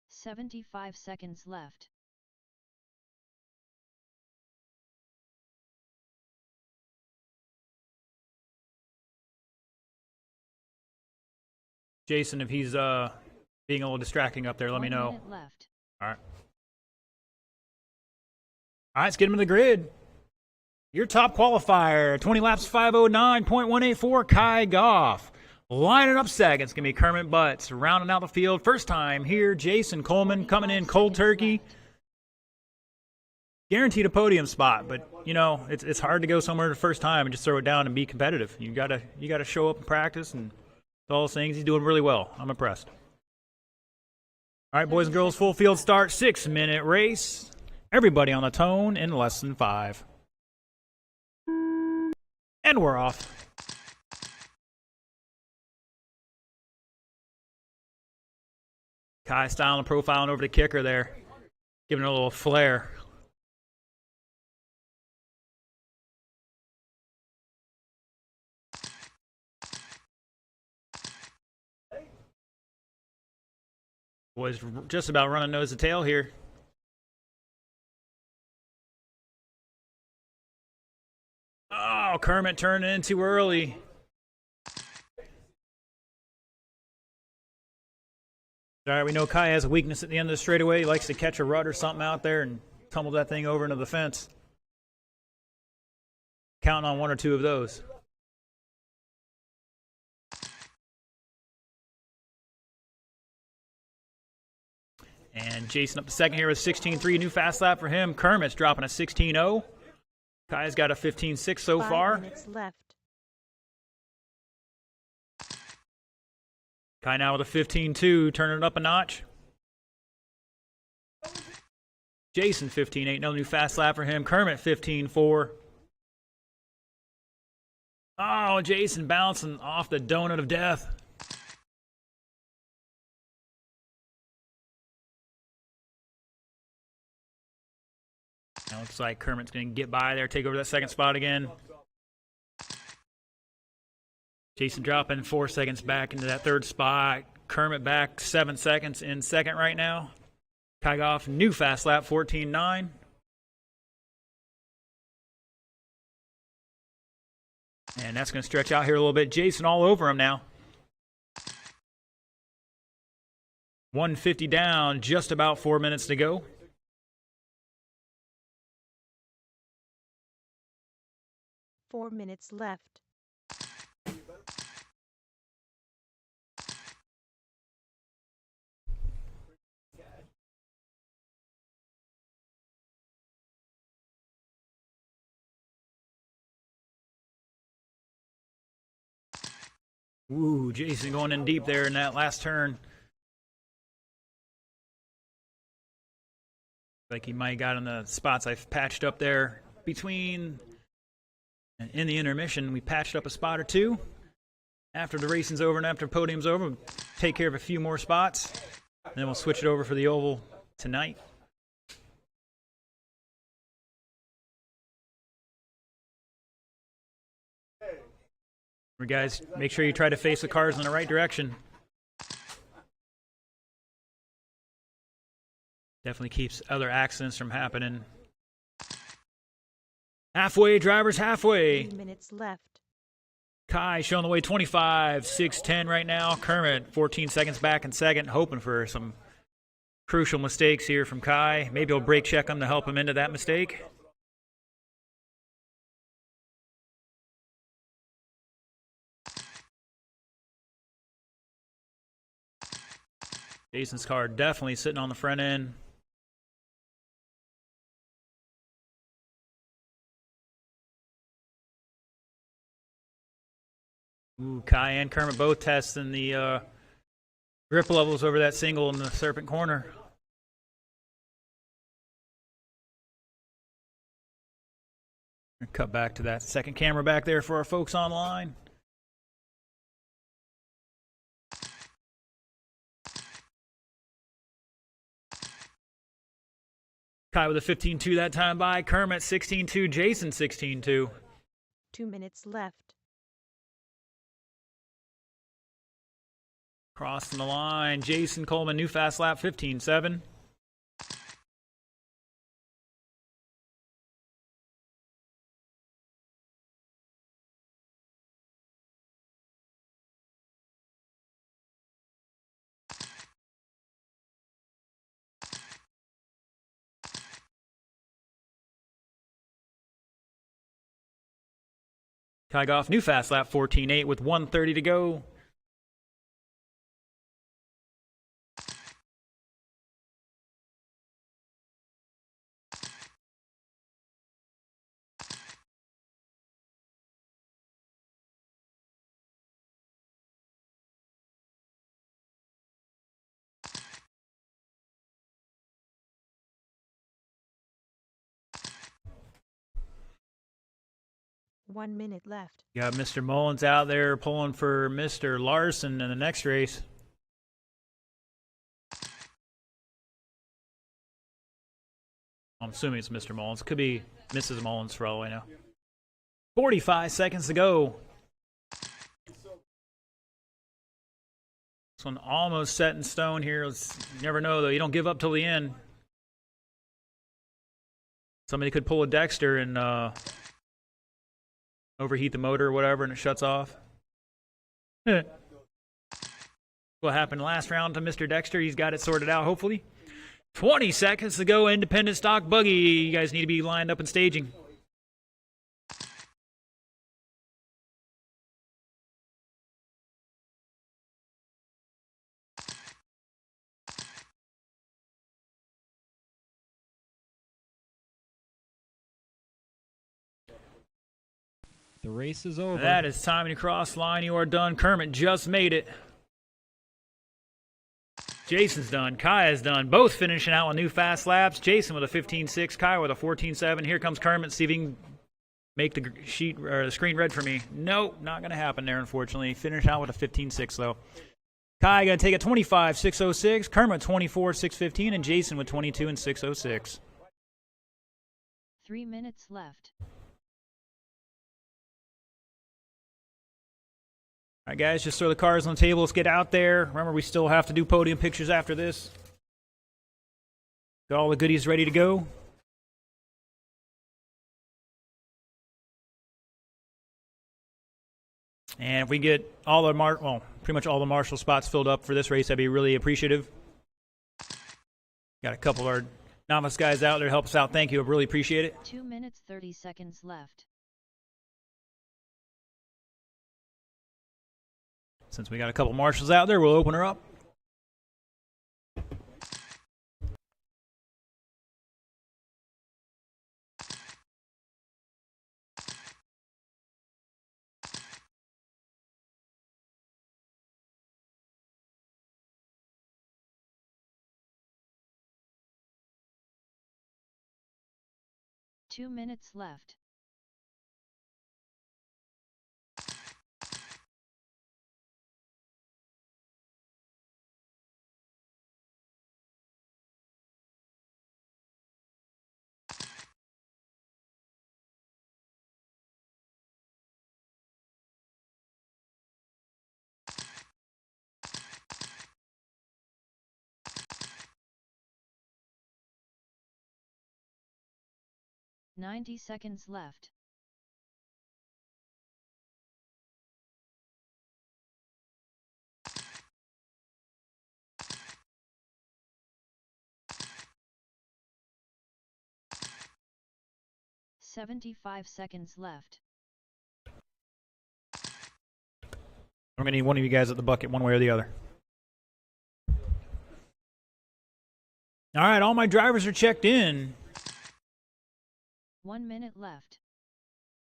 75 seconds left. Jason, if he's being a little distracting up there, let me 1 know. minute left. All right. All right, let's get him in the grid. Your top qualifier, 20 laps, 509.184, Kai Goff. Lining up second, it's going to be Kermit Butts. Rounding out the field, first time here, Jason Coleman coming in cold turkey. Guaranteed a podium spot, but, you know, it's hard to go somewhere the first time and just throw it down and be competitive. You gotta show up and practice, and all those things. He's doing really well. I'm impressed. All right, boys and girls, full field start, 6-minute race. Everybody on the tone in less than 5. And we're off. Kai styling and profiling over the kicker there. Giving it a little flair. Was just about running nose to tail here. Oh, Kermit turned in too early. All right, we know Kai has a weakness at the end of the straightaway. He likes to catch a rut or something out there and tumble that thing over into the fence. Counting on 1 or 2 of those. And Jason up to second here with 16.3. New fast lap for him. Kermit's dropping a 16.0. Kai's got a 15.6 so 5 far. minutes left. Kai now with a 15.2, turning it up a notch. Jason 15.8, no new fast lap for him. Kermit 15.4. Oh, Jason bouncing off the donut of death. Now looks like Kermit's going to get by there, take over that second spot again. Jason dropping 4 seconds back into that third spot. Kermit back 7 seconds in second right now. Kai Goff, new fast lap, 14.9. And that's going to stretch out here a little bit. Jason all over him now. 150 down, just about 4 minutes to go. Four minutes left. Ooh, Jason going in deep there in that last turn. Like he might have got in the spots I've patched up there between and in the intermission. We patched up a spot or two. After the racing's over and after podium's over, we'll take care of a few more spots. And then we'll switch it over for the oval tonight. Guys, make sure you try to face the cars in the right direction. Definitely keeps other accidents from happening. Halfway, drivers, halfway. 3 minutes left. Kai showing the way 25, 6:10 right now. Kermit 14 seconds back in second, hoping for some crucial mistakes here from Kai. Maybe he'll brake check him to help him into that mistake. Jason's car definitely sitting on the front end. Ooh, Kai and Kermit both testing the grip levels over that single in the Serpent corner. Cut back to that second camera back there for our folks online. Kai with a 15.2 that time by. Kermit 16.2. Jason 16.2. 2 minutes left. Crossing the line. Jason Coleman, new fast lap, 15.7. Kygoff, new fast lap 14.8 with 1:30 to go. One minute left. Got Mr. Mullins out there pulling for Mr. Larson in the next race. I'm assuming it's Mr. Mullins. Could be Mrs. Mullins for all I know. 45 seconds to go. This one almost set in stone here. You never know, though. You don't give up till the end. Somebody could pull a Dexter and overheat the motor or whatever, and it shuts off. What happened last round to Mr. Dexter? He's got it sorted out, hopefully. 20 seconds to go. Independent stock buggy. You guys need to be lined up and staging. The race is over. That is time to cross line. You are done. Kermit just made it. Jason's done. Kaya's done. Both finishing out with new fast laps. Jason with a 15.6. Kaya with a 14.7. Here comes Kermit. See if he can make the sheet or the screen red for me. Nope, not going to happen there, unfortunately. Finish out with a 15.6, though. Kaya going to take a 25.606. Kermit 24.615. And Jason with 22 and 606. 3 minutes left. All right, guys, just throw the cars on the table. Let's get out there. Remember, we still have to do podium pictures after this. Got all the goodies ready to go. And if we get all the pretty much all the marshal spots filled up for this race, I'd be really appreciative. Got a couple of our novice guys out there to help us out. Thank you. I really appreciate it. 2 minutes 30 seconds left. Since we got a couple marshals out there, we'll open her up. Two minutes left. Ninety seconds left. $75 seconds left. I'm going to need one of you guys at the bucket one way or the other. All right, all my drivers are checked in. 1 minute left.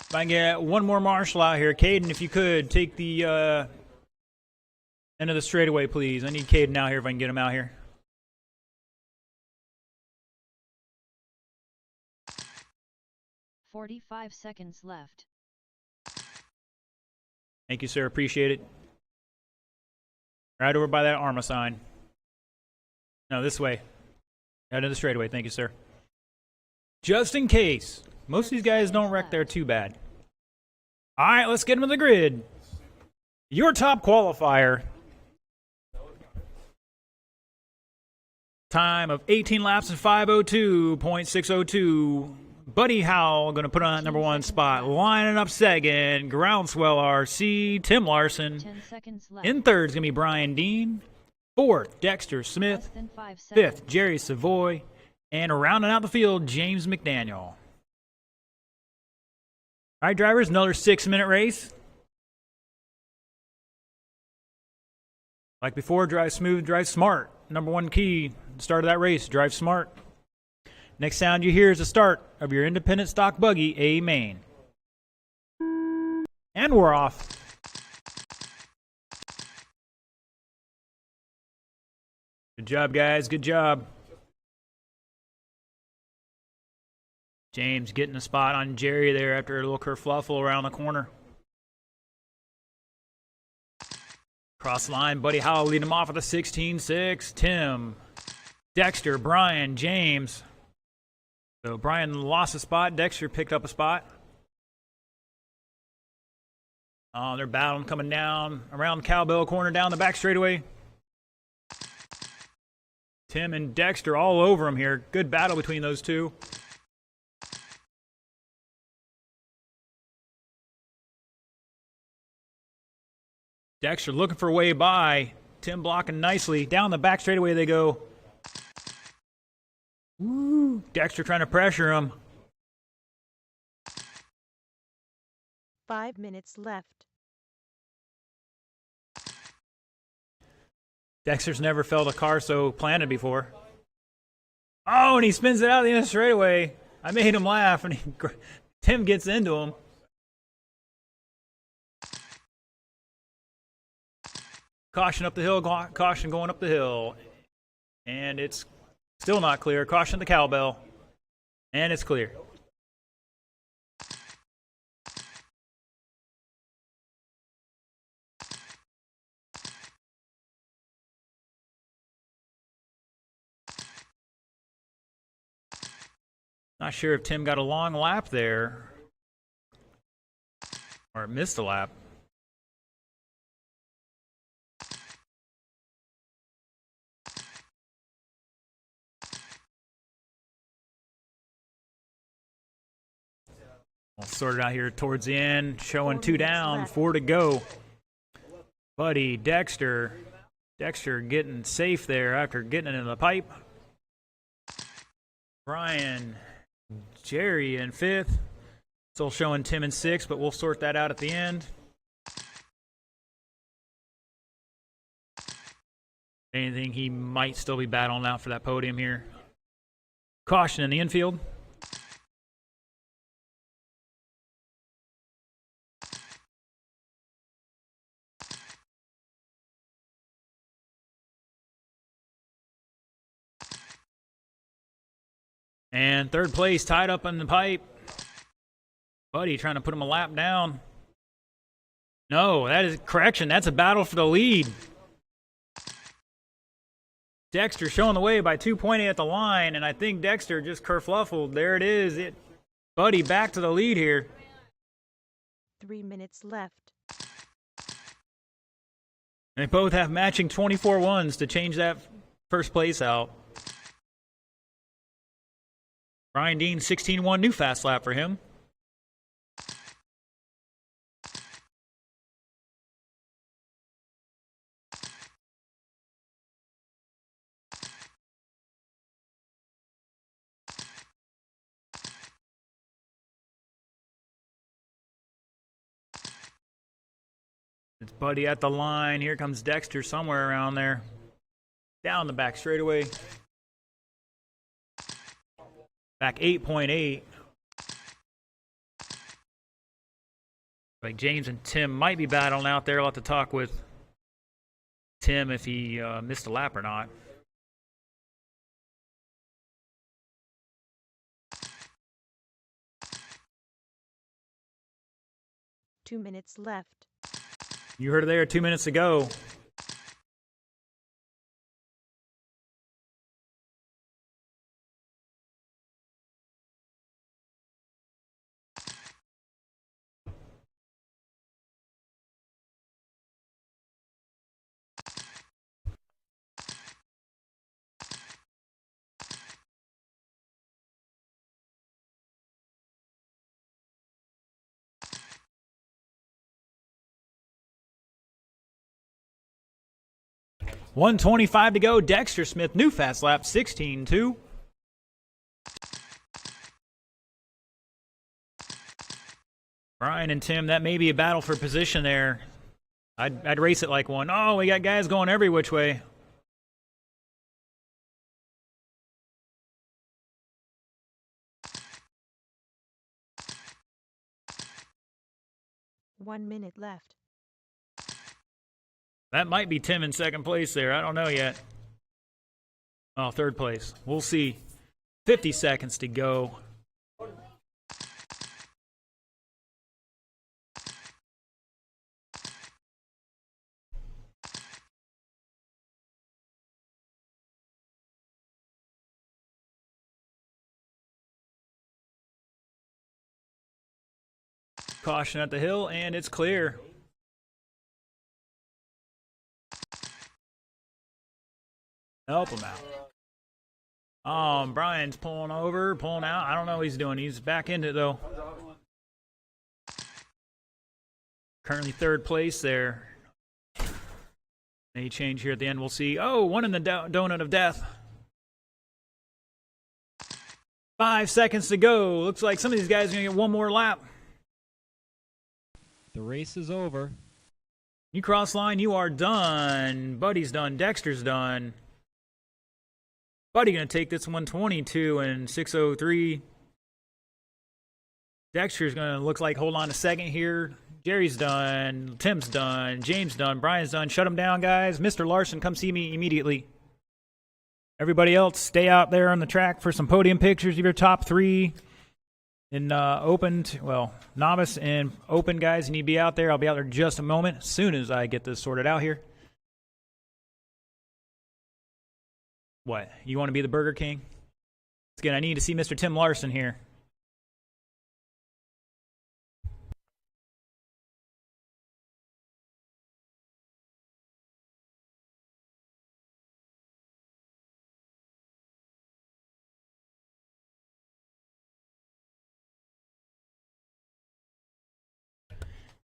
If I can get one more marshal out here. Caden, if you could, take the end of the straightaway, please. I need Caden out here if I can get him out here. $45 seconds left. Thank you, sir. Appreciate it. Right over by that Arma sign. No, this way. Out of the straightaway. Thank you, sir. Just in case. Most of these guys don't wreck there too bad. All right, let's get them to the grid. Your top qualifier. Time of 18 laps and 5:02.602. Buddy Howell going to put on that number one spot. Lining up second, Groundswell RC, Tim Larson. 10 seconds left. In third is going to be Brian Dean. Fourth, Dexter Smith. Less than 5 seconds. Fifth, Jerry Savoy. And rounding out the field, James McDaniel. All right, drivers, another 6-minute race. Like before, drive smooth, drive smart. Number one key, start of that race, drive smart. Next sound you hear is the start of your independent stock buggy, A main. And we're off. Good job, guys. Good job. James getting a spot on Jerry there after a little kerfluffle around the corner. Cross line, Buddy Howell leading him off with a 16-6. Tim, Dexter, Brian, James. So Brian lost a spot. Dexter picked up a spot. Oh, they're battling coming down around the cowbell corner, down the back straightaway. Tim and Dexter all over him here. Good battle between those two. Dexter looking for a way by. Tim blocking nicely. Down the back straightaway they go. Woo! Dexter trying to pressure him. 5 minutes left. Dexter's never felt a car so planted before. Oh, and he spins it out the end of the straightaway. I made him laugh, and Tim gets into him. Caution up the hill, caution going up the hill. And it's still not clear. Caution the cowbell. And it's clear. Not sure if Tim got a long lap there. Or missed a lap. We'll sort it out here towards the end. Showing 4 2 minutes down, left. 4 to go. Buddy, Dexter. Dexter getting safe there after getting it in the pipe. Brian, Jerry in 5th. Still showing Tim in 6th, but we'll sort that out at the end. Anything he might still be battling out for that podium here. Caution in the infield. And 3rd place tied up on the pipe. Buddy trying to put him a lap down. No, that is correction. That's a battle for the lead. Dexter showing the way by 2.8 at the line, and I think Dexter just kerfluffled. There it is. Buddy back to the lead here. 3 minutes left. They both have matching 24 ones to change that first place out. Brian Dean, 16-1, new fast lap for him. It's Buddy at the line. Here comes Dexter somewhere around there. Down the back straightaway. Back 8.8. Like James and Tim might be battling out there. I'll have to talk with Tim if he missed a lap or not. Two minutes left. You heard it there, 2 minutes to go. .125 to go. Dexter Smith, new fast lap, 16.2. Brian and Tim, that may be a battle for position there. I'd race it like one. Oh, we got guys going every which way. One minute left. That might be Tim in second place there. I don't know yet. Oh, third place. We'll see. 50 seconds to go. Caution at the hill, and it's clear. Help him out. Brian's pulling over, pulling out. I don't know what he's doing. He's back into it, though. Currently third place there. Any change here at the end, we'll see. Oh, one in the donut of death. 5 seconds to go. Looks like some of these guys are going to get one more lap. The race is over. You cross line, you are done. Buddy's done. Dexter's done. Buddy going to take this 122 and 6:03. Dexter's going to look like hold on a second here. Jerry's done. Tim's done. James done. Brian's done. Shut him down, guys. Mr. Larson, come see me immediately. Everybody else, stay out there on the track for some podium pictures of your top three. In novice and open guys, you need to be out there. I'll be out there in just a moment as soon as I get this sorted out here. What? You want to be the Burger King? It's good. I need to see Mr. Tim Larson here.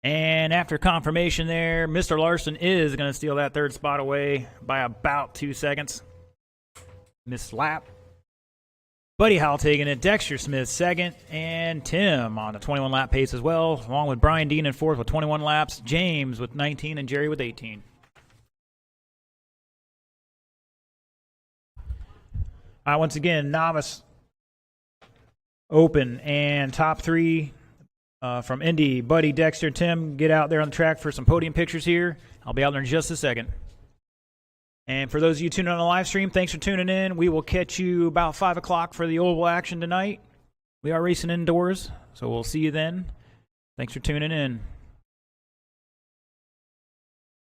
And after confirmation there, Mr. Larson is going to steal that third spot away by about 2 seconds. Missed lap. Buddy Howell taking it. Dexter Smith second. And Tim on a 21-lap pace as well, along with Brian Dean in fourth with 21 laps. James with 19 and Jerry with 18. Once again, novice, open, and top three. From Indy, Buddy, Dexter, Tim, get out there on the track for some podium pictures here. I'll be out there in just a second. And for those of you tuning on the live stream, thanks for tuning in. We will catch you about 5 o'clock for the oval action tonight. We are racing indoors, so we'll see you then. Thanks for tuning in.